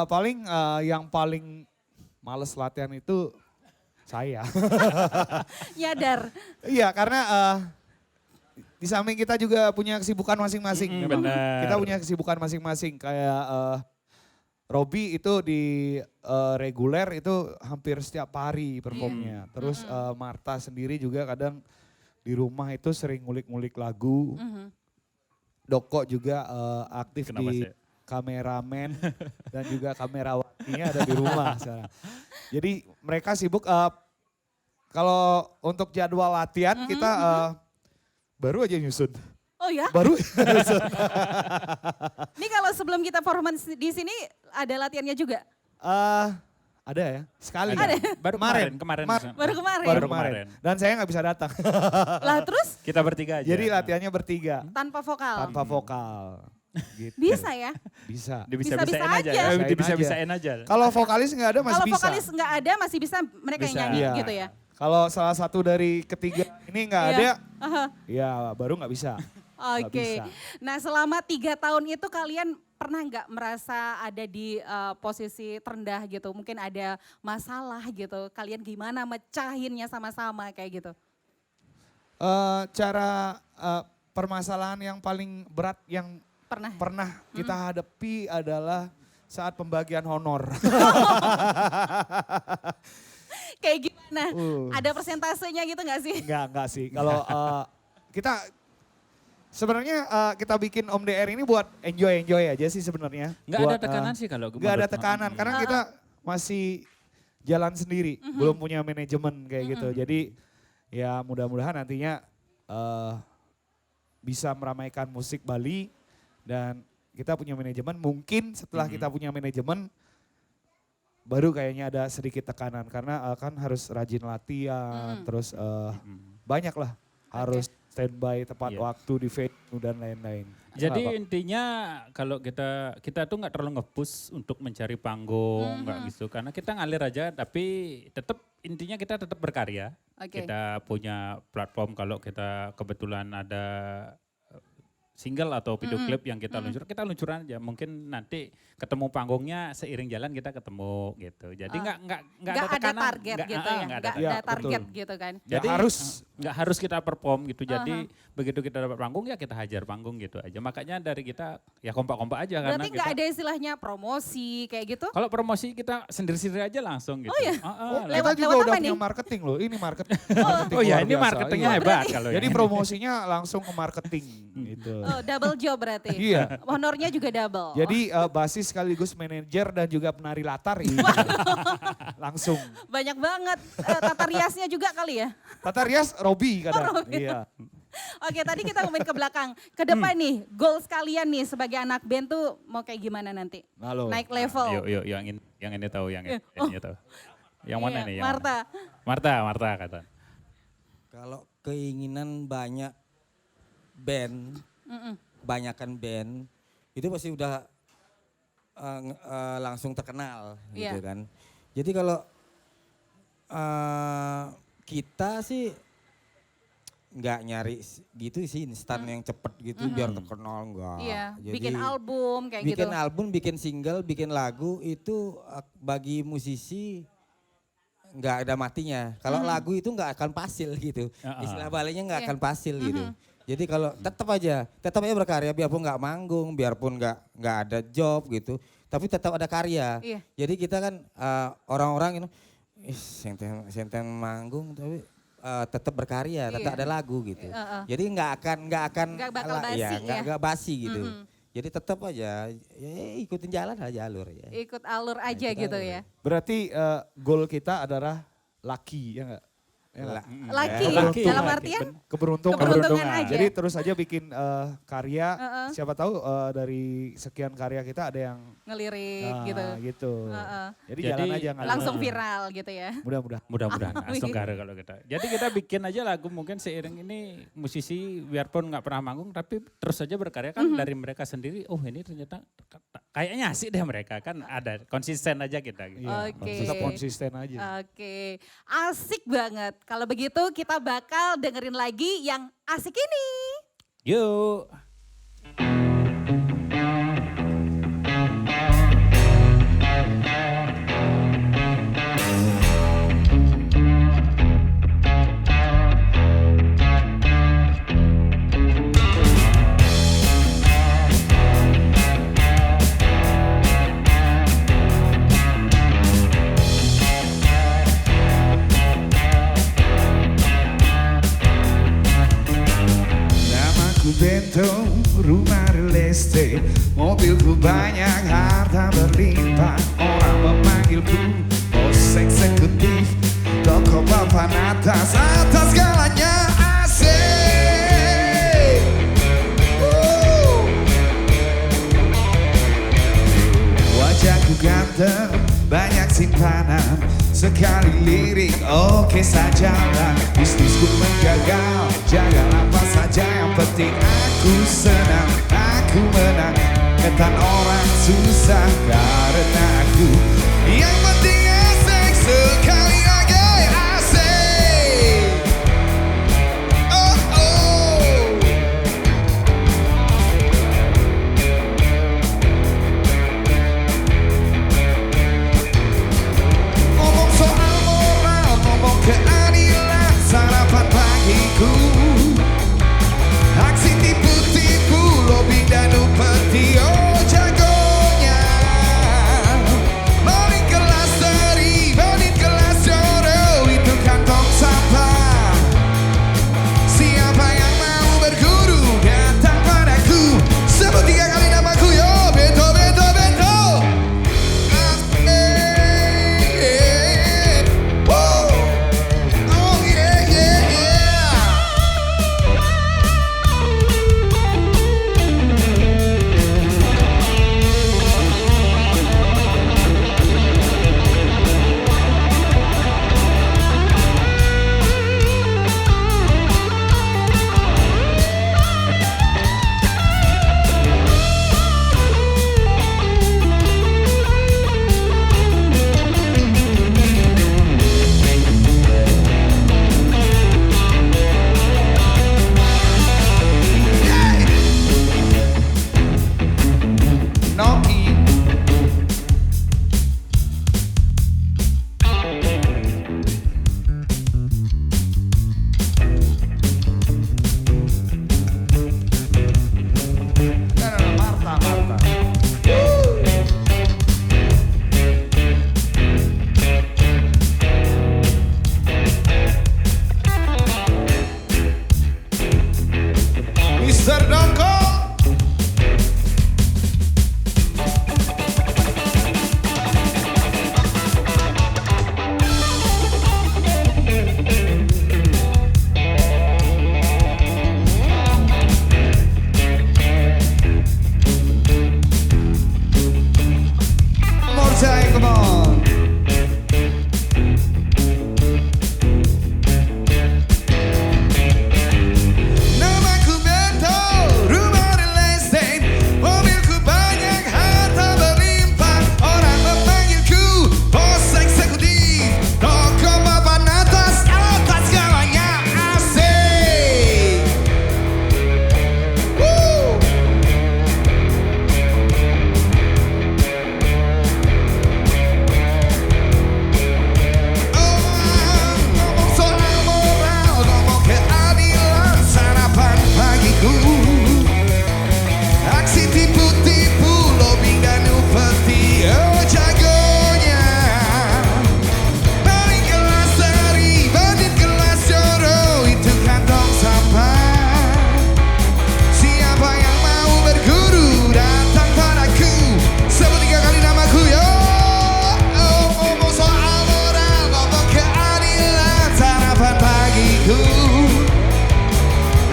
Paling yang paling males latihan itu saya. Nyadar. Iya karena di samping kita juga punya kesibukan masing-masing. memang. benar. Kita punya kesibukan masing-masing kayak Robi itu di reguler itu hampir setiap hari performnya. Terus Marta sendiri juga kadang di rumah itu sering ngulik-ngulik lagu. Doko juga aktif Kenapa di sih? kameramen dan juga kamerawatinya ada di rumah sekarang. Jadi mereka sibuk. Kalau untuk jadwal latihan kita baru aja nyusun. Oh ya, Baru ini kalau sebelum kita performance di sini ada latihannya juga? ada ya sekali. Baru Kemarin. kemarin. Baru kemarin? Baru kemarin. Dan saya nggak bisa datang. Lah terus Kita bertiga aja. Jadi latihannya bertiga tanpa vokal? tanpa vokal. Gitu. Bisa ya? Bisa. Bisa-bisa Bisa-bisain aja. aja. ya. Bisa-bisain aja. Kalau vokalis nggak ada masih Kalau bisa. vokalis nggak ada masih bisa mereka yang Bisa. nyanyi Iya. gitu ya? Kalau salah satu dari ketiga ini nggak Iya. ada, Aha. ya baru nggak bisa. Nggak Oke, bisa. nah selama 3 tahun itu kalian pernah nggak merasa ada di posisi terendah gitu? Mungkin ada masalah gitu, kalian gimana mecahinnya sama-sama kayak gitu? Cara permasalahan yang paling berat yang Pernah? pernah kita hadapi adalah saat pembagian honor. Kayak gimana? Uh. Ada persentasenya gitu nggak sih? Enggak sih. Kalau kita sebenarnya kita bikin Om DR ini buat enjoy aja sih sebenarnya. Nggak Buat, ada tekanan sih kalau Nggak ada menurut- tekanan karena kita masih jalan sendiri, belum punya manajemen kayak gitu. Jadi ya mudah-mudahan nantinya bisa meramaikan musik Bali dan kita punya manajemen. Mungkin setelah kita punya manajemen baru kayaknya ada sedikit tekanan karena kan harus rajin latihan, terus banyak lah harus standby tepat Iya. waktu di venue dan lain-lain. Jadi Apa? intinya kalau kita tuh nggak terlalu nge-push untuk mencari panggung nggak gitu karena kita ngalir aja tapi tetap intinya kita tetap berkarya. Oke. Kita punya platform kalau kita kebetulan ada single atau video klip yang kita luncurkan aja. Mungkin nanti ketemu panggungnya seiring jalan kita ketemu gitu. Jadi nggak ada Nggak ada tekanan, target gitu ya, nggak nggak ada ada target gitu kan. Jadi harus. nggak harus kita perform gitu. Jadi begitu kita dapat panggung ya kita hajar panggung gitu aja. Makanya dari kita ya kompak-kompak aja karena Berarti nggak ada istilahnya promosi kayak gitu? kalau promosi kita sendiri-sendiri aja langsung gitu. Oh iya? Kita juga lewat udah apa punya nih? marketing loh, ini marketing. Oh ya, luar ini biasa. marketingnya Iya. hebat kalau Jadi ya. promosinya langsung ke marketing gitu. Oh, double job berarti. Iya. Honornya juga double. Jadi basis sekaligus manajer dan juga penari latar ini. Langsung. Banyak banget tata riasnya juga kali ya. Tata rias Robi kadang. Robi. Iya. Oke, tadi kita ngomongin ke belakang. Ke depan nih, goals kalian nih sebagai anak band tuh mau kayak gimana nanti? Halo. Naik level. Yuk, yang ini tahu, yang ini tahu. Yang mana Iya, nih? Yang Marta. mana? Marta kata. Kalau keinginan banyak band, banyakan band, itu pasti udah langsung terkenal gitu Iya. kan. Jadi kalau kita sih nggak nyari gitu sih instan yang cepet gitu biar terkenal enggak. Iya, Jadi, bikin album kayak gitu. bikin album, bikin single, bikin lagu itu bagi musisi nggak ada matinya. Kalau lagu itu nggak akan pasil gitu. Istilah baliknya nggak Iya. akan pasil gitu. Jadi kalau tetap aja berkarya biarpun nggak manggung, biarpun nggak ada job gitu, tapi tetap ada karya. Iya. Jadi kita kan orang-orang itu, senten manggung tapi tetap berkarya, tetap Iya. ada lagu gitu. Jadi nggak bakal basi ya. nggak basi gitu. Jadi tetap aja ikutin jalan aja alur ya. Ikut alur aja Ikut gitu alur. ya. Berarti goal kita adalah lucky ya enggak? Laki, Laki. dalam Laki, artian Keberuntungan. keberuntungan aja. Jadi terus aja bikin karya, siapa tahu dari sekian karya kita ada yang ngelirik gitu. Heeh. Jadi Jadi, jalan aja ngalir. Langsung viral gitu ya. Mudah-mudahan. Mudah-mudahan langsung gara kalau kita. Jadi kita bikin aja lagu mungkin seiring ini musisi biarpun nggak pernah manggung tapi terus saja berkarya kan dari mereka sendiri. Oh ini ternyata kayaknya asik deh mereka kan ada konsisten aja kita. Gitu. Iya, Oke. tetap konsisten aja. Oke, asik banget. Kalau begitu kita bakal dengerin lagi yang asik ini. Yuk. Namaku Bento, rumah real estate, mobilku banyak, harta berlimpah. Orang memanggilku bos eksekutif, toko papan atas segalanya asik. Wajahku ganteng, banyak simpanan, sekali lirik oke sajalah. Bisnisku menggagal, jangan apa saja, yang penting aku senang, aku menang. Ketan orang susah karena aku, yang penting asik, sekali lagi asik. Oh oh. Ngomong soal moral, ngomong keadilan, sarapan pagiku. Aksi tipu-tipu, lobby dan upeti, oh jagonya. Morning kelas teri, morning kelas show. Mr. Dongko. More time, come on. Namaku Bento, rumah di listrik, mobilku banyak, harta berlimpah. Orang memanggilku bos eksekutif, toko papan atas segalanya asik. Woo! Ngomong soal moral, ngomong keadilan, sarapan pagiku. Aksi tipu-tipu, lobbying dan upeti, oh jagonya. Paling kelas dari bandit kelas joro, itu kantong sampah. Siapa yang mau berguru, datang padaku. Sebut 3 kali namaku, yo. Ngomong soal moral, ngomong keadilan, sarapan pagiku.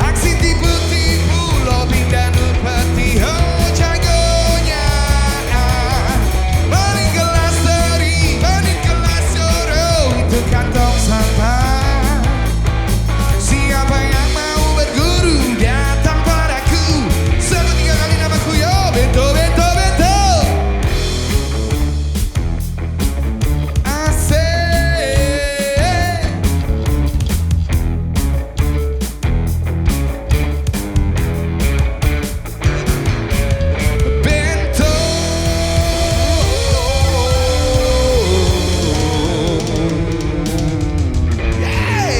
Aksi tipu-tipu, lobbying dan upeti, oh jagonya. Paling kelas dari bandit kelas joro, itu kantong sampah. Siapa yang mau berguru, datang padaku. Sebut 3 kali namaku, yo. Bento, bento, bento. Asik. Bento. Yay!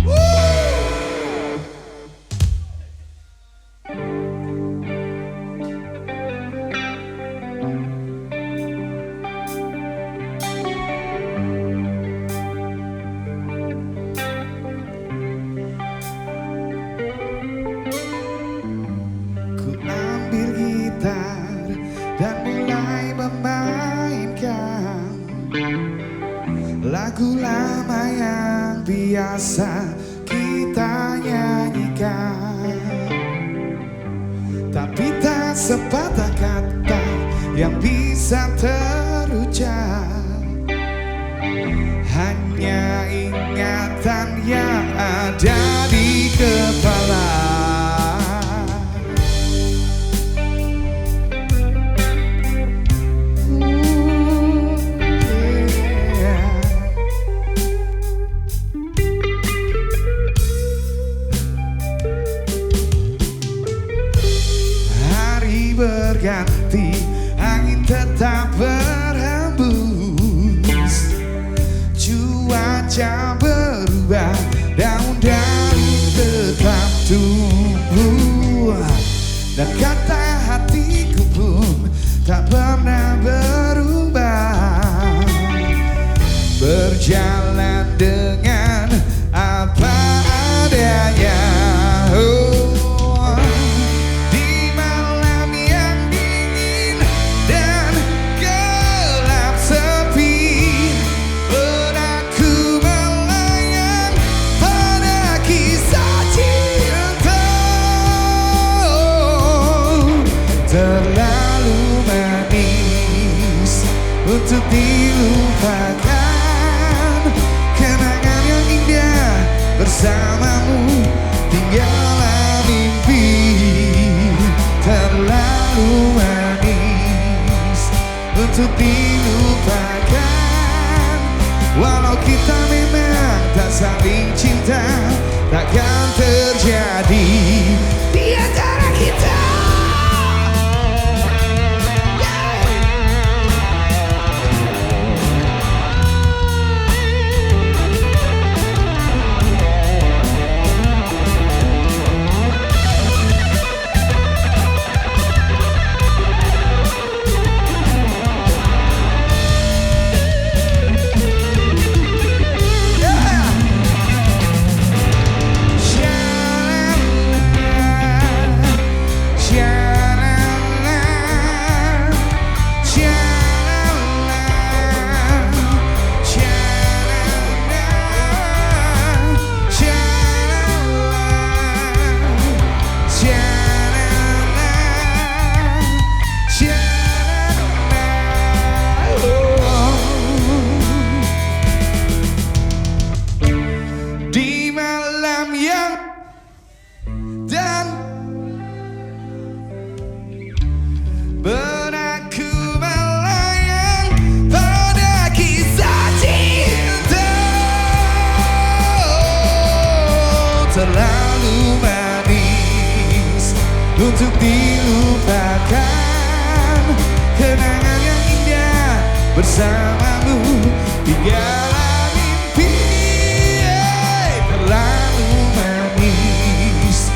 Woo! Ku ambil gitar dan mulai memainkan lagu lama yang biasa kita nyanyikan. Tapi tak sepatah kata yang bisa terucap, hanya ingatan yang ada di kepala. Yeah. Hari berganti, angin tetap berhembus, cuaca berubah, daun-daun tetap tumbuh, dan kata hatiku pun tak pernah berubah. Berjalan dengan apa adanya. Oh, di malam yang dingin dan gelap sepi, benakku melayang pada kisah cinta. Oh, terlalu manis untuk dilupakan. Kenangan yang indah bersamamu tinggallah mimpi. Terlalu manis untuk dilupakan. Walau kita memang tak saling cinta, takkan terjadi di antara kita. yang dan benakku melayang pada kisah cinta terlalu manis untuk dilupakan, kenangan yang indah bersamamu tinggallah mimpi, terlalu manis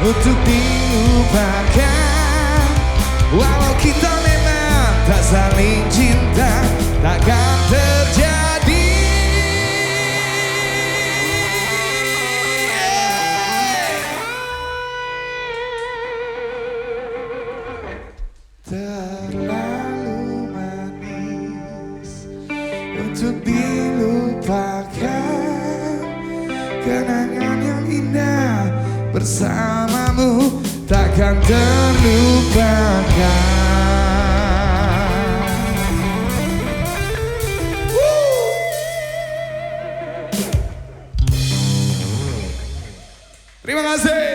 untuk dilupakan, walau kita memang tak saling cinta, takkan terjadi. Terlalu manis untuk dilupakan, kenangan yang indah bersamamu takkan terlupakan. Terima kasih.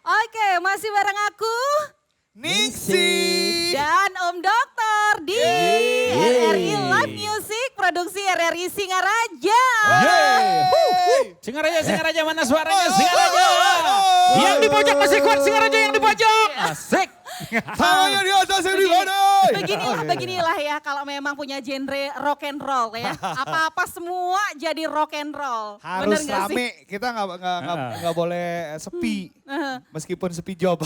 Oke, masih bareng aku Nixie. dan Om Dokter di RRI Live Music, produksi RRI Singaraja. Singaraja mana suaranya Singaraja? Yang di pojok masih kuat Singaraja yang di pojok. Asik. Tangannya di atas yang di mana? Beginilah ya kalau memang punya genre rock and roll ya. Apa-apa semua jadi rock and roll. Harus Bener nggak sih? rame, kita nggak boleh sepi, meskipun sepi job.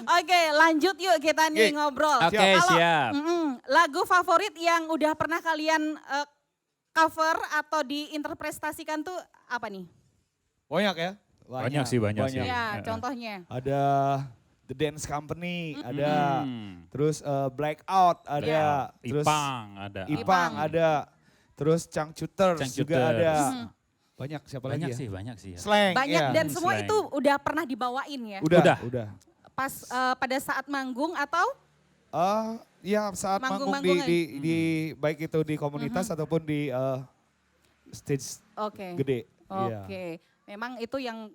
Oke, lanjut yuk kita nih ngobrol. Oke, Kalau, siap. lagu favorit yang udah pernah kalian cover atau diinterpretasikan tuh apa nih? Banyak ya? Banyak sih. Ya, contohnya. Ada The Dance Company, ada terus Blackout, ada terus Ipang ada. Ipang ada, terus Changcuters juga Changcuters. ada. Banyak, siapa Banyak lagi ya? banyak sih. Ya. Slang, Banyak ya. dan semua Slang. itu udah pernah dibawain ya? Udah. Pas pada saat manggung atau? Ya saat manggung Manggung-manggung di baik itu di komunitas ataupun di stage Oke. gede. Oke. Memang itu yang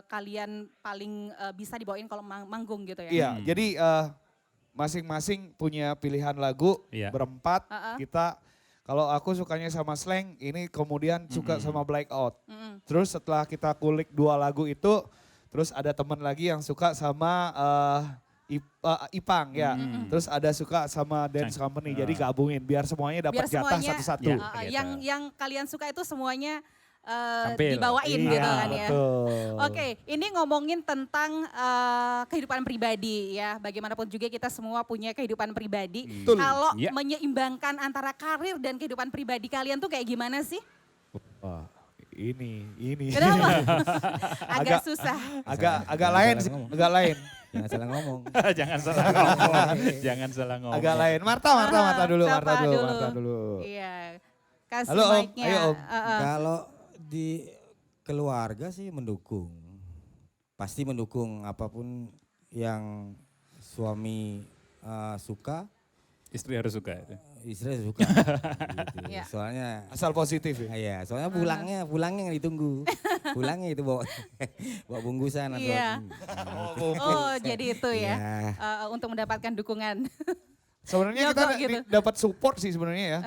kalian paling bisa dibawain kalau manggung gitu ya? Iya, jadi masing-masing punya pilihan lagu, Iya. berempat kita, kalau aku sukanya sama Slang, ini kemudian suka sama Blackout. Terus setelah kita kulik 2 lagu itu, terus ada teman lagi yang suka sama Ipang ya. Terus ada suka sama Dance Company, jadi gabungin biar semuanya dapat Biar jatah semuanya, satu-satu. Gitu. yang kalian suka itu semuanya Tampil. dibawain gitu kan ya. Betul. Oke, ini ngomongin tentang kehidupan pribadi ya. Bagaimanapun juga kita semua punya kehidupan pribadi. Kalau Ya. menyeimbangkan antara karir dan kehidupan pribadi kalian tuh kayak gimana sih? Wah, ini. Kenapa? Agak susah. Agak lain sih, agak lain. Jangan salah ngomong. Jangan salah ngomong. Jangan salah ngomong. Agak lain. Marta dulu, Siapa Marta dulu. Iya. Kasih Halo, Om. mic-nya. Ayo, Om. Kalau di keluarga sih mendukung. Pasti mendukung apapun yang suami suka, Istri harus suka itu. istri suka. Gitu. Iya. Soalnya Asal positif ya. iya, soalnya pulangnya yang ditunggu. Pulangnya itu bawa bawa bungkusan atau Iya. Oh, jadi itu ya. Iya. Untuk mendapatkan dukungan. Sebenarnya kita Nyogok gitu. dapat support sih sebenarnya ya.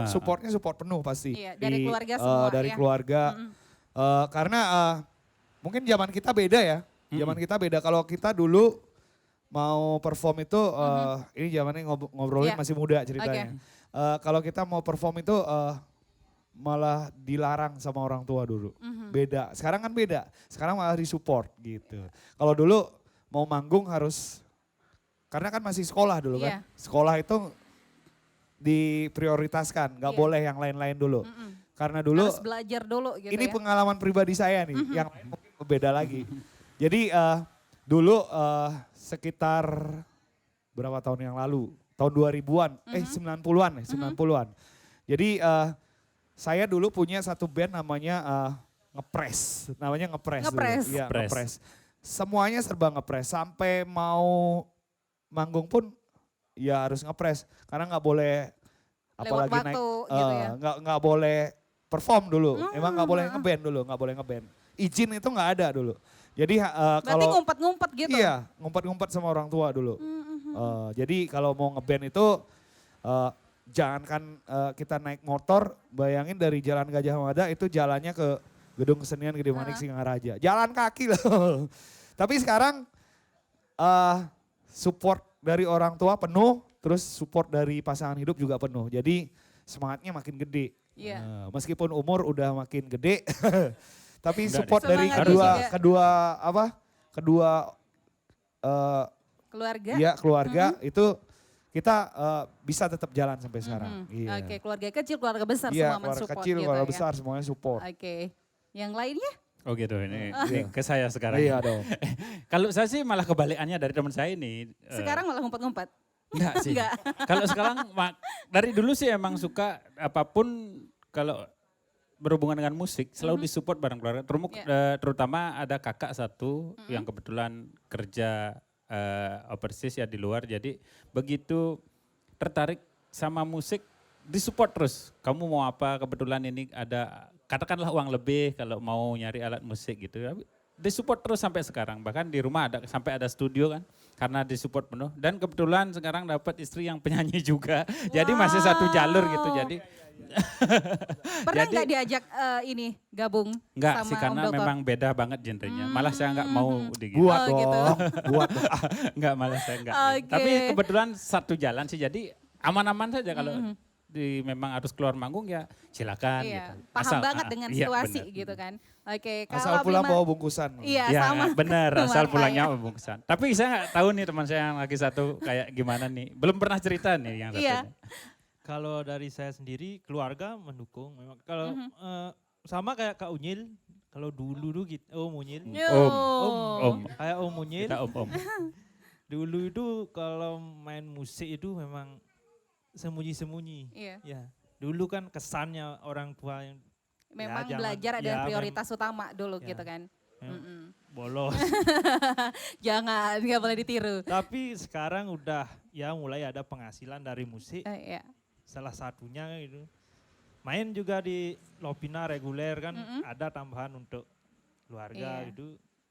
Supportnya support penuh pasti. Iya, dari keluarga semua Dari ya. keluarga. Karena mungkin zaman kita beda ya. Zaman kita beda. Kalau kita dulu mau perform itu, ini zamannya ngobrolin Iya. masih muda ceritanya. Kalau kita mau perform itu malah dilarang sama orang tua dulu. Beda. Sekarang kan beda. Sekarang malah disupport gitu. Kalau dulu mau manggung harus, karena kan masih sekolah dulu kan. Iya. Sekolah itu diprioritaskan, nggak Iya. boleh yang lain-lain dulu. Karena dulu Harus belajar dulu gitu ini ya. pengalaman pribadi saya nih, yang lain mungkin beda lagi. Jadi dulu sekitar berapa tahun yang lalu, tahun 2000-an, 90-an ya, 90-an. Jadi saya dulu punya satu band namanya Ngepres, namanya Ngepres. dulu. Ngepres. Iya, Ngepres. Ngepres. Semuanya serba ngepres, sampai mau manggung pun ya harus ngepres, karena nggak boleh Lewat apalagi waktu gitu ya. nggak boleh perform dulu. Emang nggak boleh ngeband dulu, nggak boleh ngeband. Izin itu nggak ada dulu. Jadi Berarti kalau ngumpet-ngumpet gitu? iya ngumpet-ngumpet sama orang tua dulu. Jadi kalau mau ngeband itu jangankan kita naik motor, bayangin dari Jalan Gajah Mada itu jalannya ke Gedung Kesenian Gede Manik Singaraja. Jalan kaki loh. Tapi sekarang support dari orang tua penuh, terus support dari pasangan hidup juga penuh. Jadi semangatnya makin gede. Iya. Meskipun umur udah makin gede, tapi Enggak support deh. dari Semangat kedua Keluarga? ya keluarga itu kita bisa tetap jalan sampai sekarang. Iya. Oke, keluarga kecil, keluarga besar Iya, semua keluarga mensupport kecil, gitu keluarga ya. besar semuanya support. Oke, yang lainnya? Oh gitu, ini ke saya sekarang. Iya dong. Kalau saya sih malah kebalikannya dari teman saya ini. Sekarang malah ngumpet-ngumpet? Enggak sih. Enggak. Kalau sekarang dari dulu sih emang suka apapun kalau berhubungan dengan musik selalu disupport bareng keluarga. Terutama ada kakak satu yang kebetulan kerja overseas ya di luar. Jadi begitu tertarik sama musik disupport terus. Kamu mau apa? Kebetulan ini ada katakanlah uang lebih kalau mau nyari alat musik gitu. Disupport terus sampai sekarang. Bahkan di rumah sampai ada studio kan karena disupport penuh. Dan kebetulan sekarang dapat istri yang penyanyi juga. Jadi masih satu jalur gitu. Jadi Pernah nggak diajak ini gabung enggak sama sih karena Om Dokter? memang beda banget genrenya. Malah saya enggak mau gitu. Buat Oh, gitu. dong, buat dong. Enggak malah saya enggak. Oke. Tapi kebetulan satu jalan sih jadi aman-aman saja kalau memang harus keluar manggung ya silakan Iya, gitu. paham banget dengan iya, situasi benar. gitu kan. Oke, Asal kalau pulang Bima- bawa bungkusan. Iya, Ya sama. benar asal Makanya. pulangnya bungkusan. Tapi saya nggak tahu nih teman saya yang lagi satu kayak gimana nih. Belum pernah cerita nih yang Iya. satunya. Kalau dari saya sendiri keluarga mendukung. Memang kalau sama kayak Kak Unyil, kalau dulu gitu, Om Unyil, Yo. Om. kayak Om Unyil. Kita om. Dulu itu kalau main musik itu memang sembunyi-sembunyi. Iya. Ya. Dulu kan kesannya orang tua yang Memang jangan- belajar adalah ya, prioritas utama dulu Ya. gitu kan. bolos. Jangan, nggak boleh ditiru. Tapi sekarang udah ya mulai ada penghasilan dari musik. Iya. Salah satunya itu main juga di Lopina reguler kan ada tambahan untuk keluarga Iya. itu.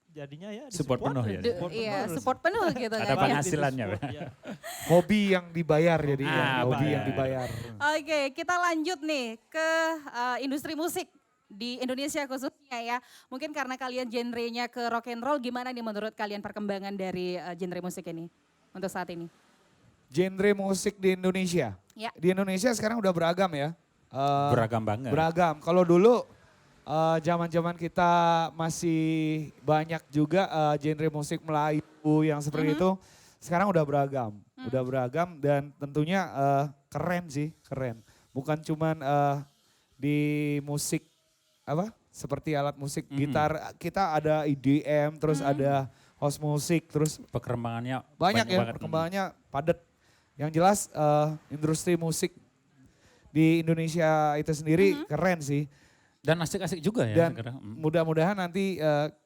Jadinya ya Support penuh ya? Iya, support penuh gitu Ada kan. ya. penghasilannya. Hobi yang dibayar jadi hobi bayar. yang dibayar. Oke, kita lanjut nih ke industri musik di Indonesia khususnya ya. Mungkin karena kalian genrenya ke rock and roll, gimana nih menurut kalian perkembangan dari genre musik ini untuk saat ini? Genre musik di Indonesia. Ya. Di Indonesia sekarang udah beragam ya. Beragam banget. Beragam. Kalau dulu zaman-zaman kita masih banyak juga genre musik Melayu yang seperti itu. Sekarang udah beragam. Udah beragam dan tentunya keren sih, keren. Bukan cuman di musik apa? Seperti alat musik gitar, kita ada EDM, terus ada house musik, terus Perkembangannya banyak ya, banget. perkembangannya padat. Yang jelas industri musik di Indonesia itu sendiri keren sih. Dan asik-asik juga ya. Dan sekarang. mudah-mudahan nanti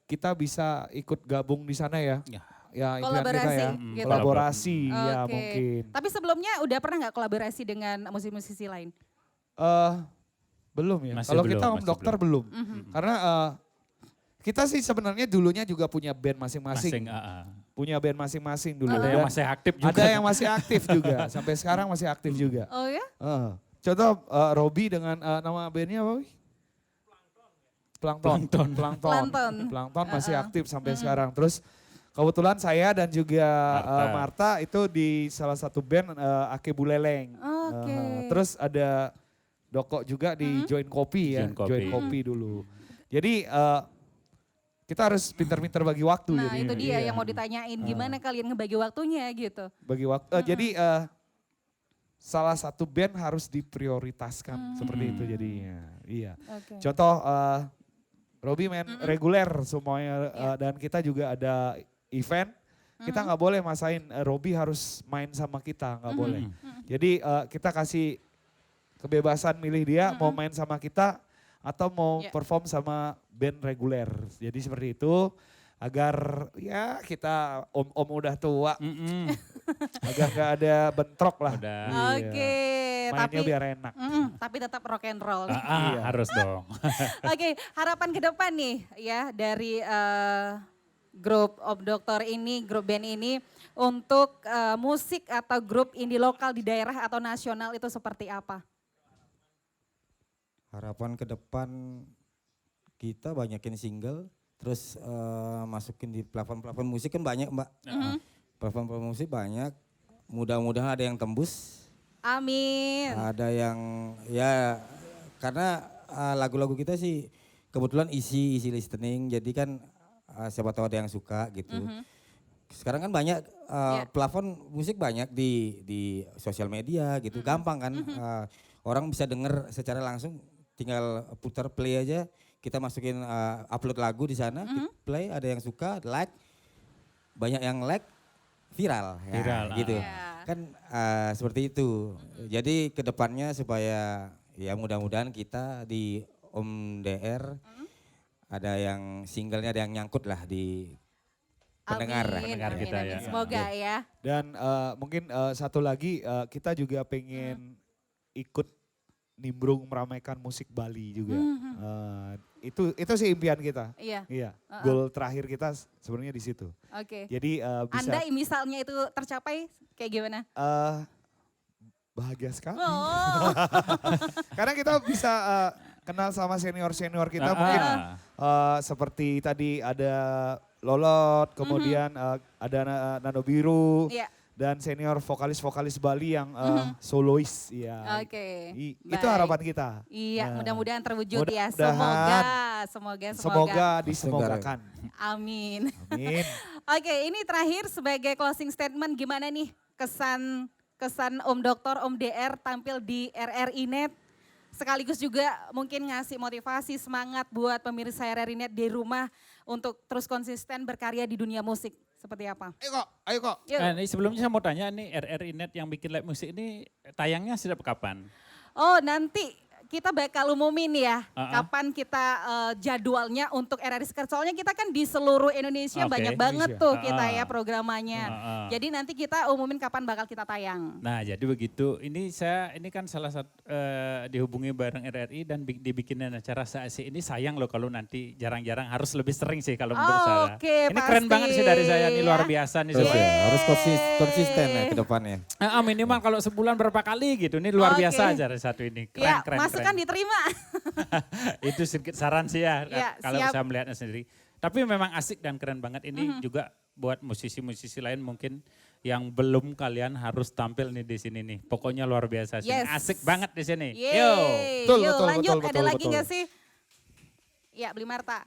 kita bisa ikut gabung di sana ya. Ya. Ya impian Kolaborasi kita ya. gitu. Kolaborasi ya Oke. mungkin. Tapi sebelumnya udah pernah nggak kolaborasi dengan musisi-musisi lain? Belum ya. Masih Kalau belum, kita Om masih Dokter belum. Karena kita sih sebenarnya dulunya juga punya band masing-masing. Punya band masing-masing dulu. Ada yang Dan masih aktif juga. ada yang masih aktif juga. Sampai sekarang masih aktif juga. Oh ya? Contoh Robi dengan nama bandnya apa? Wi? Plankton. Plankton masih aktif sampai sekarang. Terus kebetulan saya dan juga Marta itu di salah satu band Ake Buleleng. Oke. Terus ada Doko juga di Join Kopi ya. Join Kopi. Join Kopi dulu. Jadi kita harus pintar-pintar bagi waktu. Nah jadi. itu dia Iya. yang mau ditanyain, gimana kalian ngebagi waktunya gitu. Bagi waktu. Jadi salah satu band harus diprioritaskan seperti itu jadinya. Iya. Oke. Contoh Robi main reguler semuanya dan kita juga ada event. Kita nggak boleh masain Robi harus main sama kita, nggak boleh. Jadi kita kasih kebebasan milih dia mau main sama kita atau mau perform sama band reguler. Jadi seperti itu agar ya kita om-om udah tua Agak nggak ada bentrok lah. Udah. Oke, Mainnya tapi biar enak. tapi tetap rock and roll. Harus dong. Oke, harapan ke depan nih ya dari grup Om Dokter ini, grup band ini untuk musik atau grup indie lokal di daerah atau nasional itu seperti apa? Harapan ke depan kita banyakin single, terus masukin di platform-platform musik kan banyak Mbak. Platform-platform musik banyak, mudah-mudahan ada yang tembus. Amin. Ada yang ya karena lagu-lagu kita sih kebetulan isi listening, jadi kan siapa tahu ada yang suka gitu. Sekarang kan banyak platform musik banyak di sosial media gitu, gampang kan. Orang bisa denger secara langsung, tinggal putar play aja, kita masukin upload lagu di sana, kita play, ada yang suka, like, banyak yang like, viral, Viral, ya, gitu. Iya. Kan seperti itu. Jadi kedepannya supaya ya mudah-mudahan kita di Om DR ada yang singlenya, ada yang nyangkut lah di pendengar. Amin, pendengar amin, kita amin. ya. Semoga ya. Dan mungkin satu lagi kita juga pengen ikut nimbrung meramaikan musik Bali juga. Itu sih impian kita. Iya, Iya, goal terakhir kita sebenarnya di situ. oke. Jadi bisa Anda misalnya itu tercapai kayak gimana? bahagia sekali. Oh, Karena kita bisa kenal sama senior-senior kita mungkin seperti tadi ada Lolot, kemudian ada Nano Biru, iya. dan senior vokalis-vokalis Bali yang solois. Ya. Oke. Itu baik. harapan kita. Iya, Nah, mudah-mudahan terwujud ya. mudah-mudahan. Semoga. Disemogakan. Amin. Amin. Oke, ini terakhir sebagai closing statement gimana nih kesan Om Dokter, Om DR tampil di RRI Net, sekaligus juga mungkin ngasih motivasi, semangat buat pemirsa RRI Net di rumah untuk terus konsisten berkarya di dunia musik. Seperti apa? Ayo kok. Yuk. Nah, ini sebelumnya saya mau tanya nih RRI Net yang bikin live musik ini tayangnya sejak kapan? Oh, nanti kita bakal umumin ya Uh-uh. kapan kita jadwalnya untuk RRI Sekar. Soalnya kita kan di seluruh Indonesia Oke. banyak banget Indonesia. tuh kita ya Uh-uh. programnya. Uh-uh. Jadi nanti kita umumin kapan bakal kita tayang. Nah jadi begitu, ini kan salah satu dihubungi bareng RRI dan dibikinin acara seasik ini, sayang loh kalau nanti jarang-jarang, harus lebih sering sih kalau menurut saya. Oke, Ini keren pasti banget sih dari saya, ini luar ya. biasa nih. Terus Sobat. ya, harus konsisten ya ke depannya. Minimal kalau sebulan berapa kali gitu, ini luar Oke. biasa acara satu ini, keren Ya, keren. masukan keren. diterima. Itu sedikit saran sih ya, Ya, kalau siap. saya melihatnya sendiri. Tapi memang asik dan keren banget ini juga buat musisi-musisi lain mungkin yang belum, kalian harus tampil nih di sini nih. Pokoknya luar biasa sih. Yes. Asik banget di sini. Yo. Yeay. Betul, Yuk betul, lanjut, betul, ada betul, lagi betul. nggak sih? Ya, beli Marta.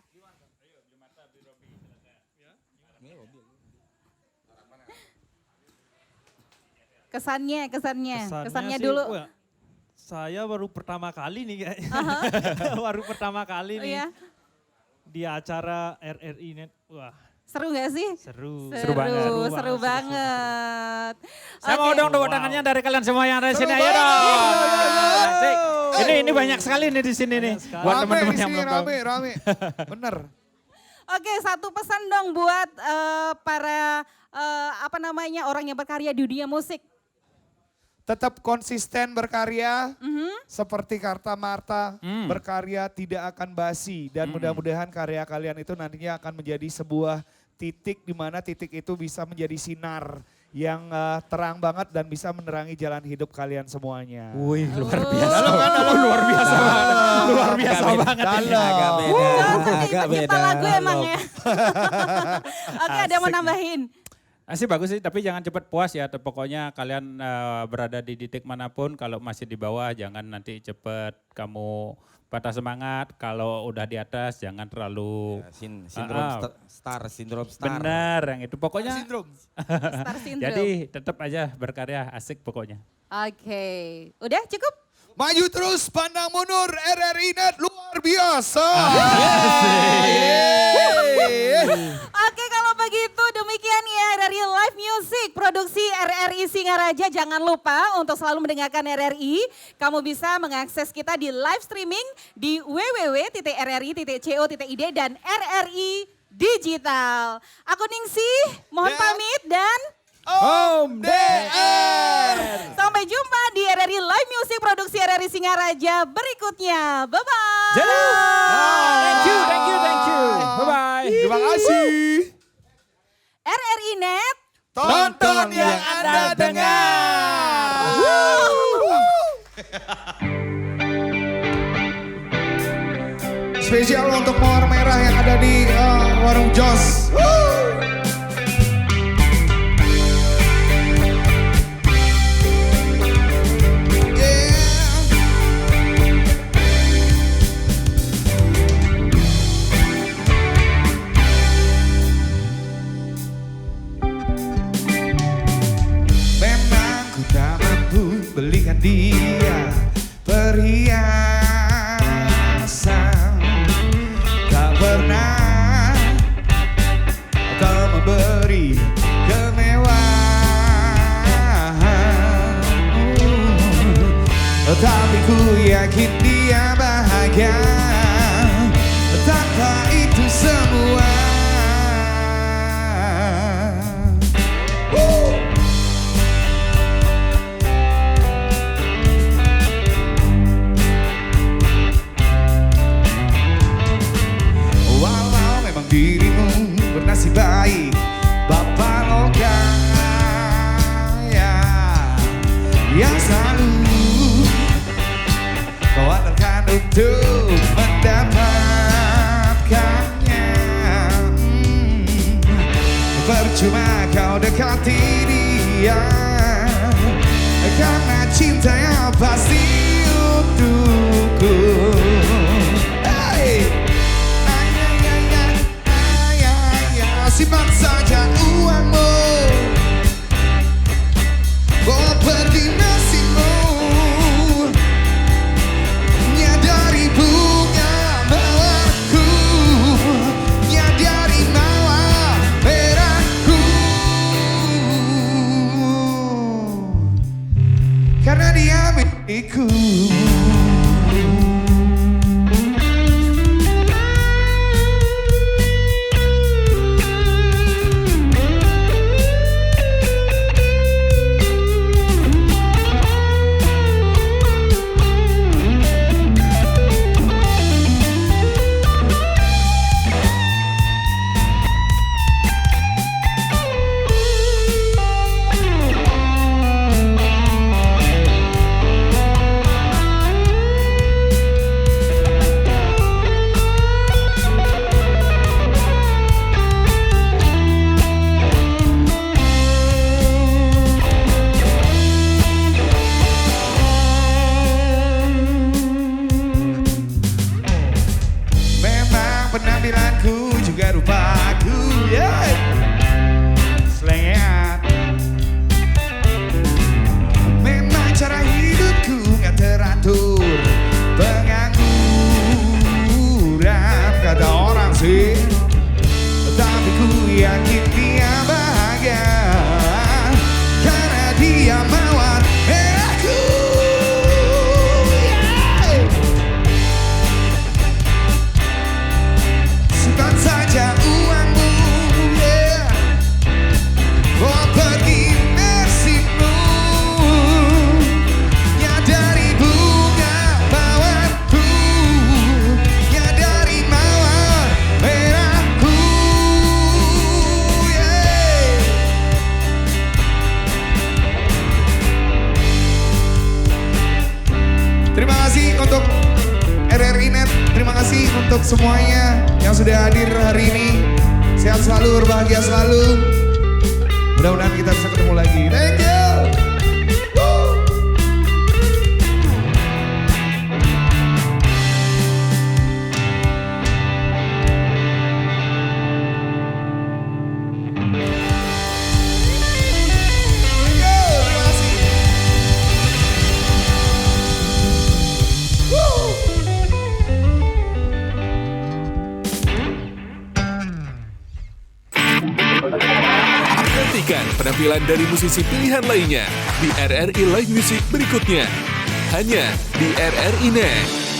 Kesannya sih, dulu. wah, saya baru pertama kali nih kayaknya. Baru pertama kali Oh nih ya, di acara RRI Net. Wah, seru nggak sih? seru. Seru banget. Seru banget. Saya mau Oke. dong tepuk tangannya dari kalian semua yang ada di sini. Ayo banget. dong. Asik. Ini banyak sekali nih di sini nih. sekali. Buat Rame teman-teman di yang sini, belum tahu. rame. Bener. Oke, satu pesan dong buat para orang yang berkarya di dunia musik. Tetap konsisten berkarya, seperti kata Marta, berkarya tidak akan basi. Dan mudah-mudahan karya kalian itu nantinya akan menjadi sebuah titik di mana titik itu bisa menjadi sinar yang terang banget dan bisa menerangi jalan hidup kalian semuanya. Wih, luar biasa. Luar biasa banget. Luar biasa banget. Agak beda, Johnson nih agak pencipta beda. lagu emang ya. Oke, ada yang mau nambahin? Sih bagus sih, tapi jangan cepat puas ya. Pokoknya kalian berada di titik manapun, kalau masih di bawah jangan nanti cepat kamu patah semangat. Kalau udah di atas jangan terlalu Sindrom star. benar yang itu. Pokoknya Star syndrome. jadi tetap aja berkarya, asik pokoknya. Oke, udah cukup? Maju terus, pandang mundur, RRI Net luar biasa. Oke, kalau begitu demikian ya dari Live Music Produksi RRI Singaraja. Jangan lupa untuk selalu mendengarkan RRI. Kamu bisa mengakses kita di live streaming di www.rri.co.id dan RRI Digital. Aku Ningsih, mohon Dan- pamit dan Om DR. Sampai jumpa di RRI Live Music produksi RRI Singaraja berikutnya. Bye-bye. Thank you. Bye-bye. Terima kasih. RRI Net. Tonton yang Anda dengar. Spesial untuk mawar merah yang ada di warung Jos. Memang ku tak mampu belikan dia perhiasan, tak pernah kau memberi kemewahan. Tapi ku yakin dia bahagia tanpa itu semua. Walau memang dirimu bernasib baik, Bapak Logaya, yang selalu kau andalkan untuk mendapatkannya. Percuma kau dekati dia, karena cinta yang pasti untukku. Hey! Simpan saja uangmu, bawa pergi nasimu, nyadari bunga mawarku, nyadari mawar merahku, karena dia milikku. Penampilanku juga rupaku, selengean. Memang cara hidupku gak teratur, pengangguran kata orang sih. Tapi ku yakin dia bahagia, karena dia mawar merahku. Simpan saja uangmu, bawa pergi nasimu, nyadari bunga mawarku, nyadari mawar merahku. Terima kasih untuk RRI Net, terima kasih untuk semuanya yang sudah hadir hari ini. Sehat selalu, berbahagia selalu. Mudah-mudahan kita bisa ketemu lagi. Thank you. Woo. Thank you, terima kasih. Woo. Nantikan penampilan dari musisi pilihan lainnya di RRI Live Music berikutnya. Hanya di RRI Net.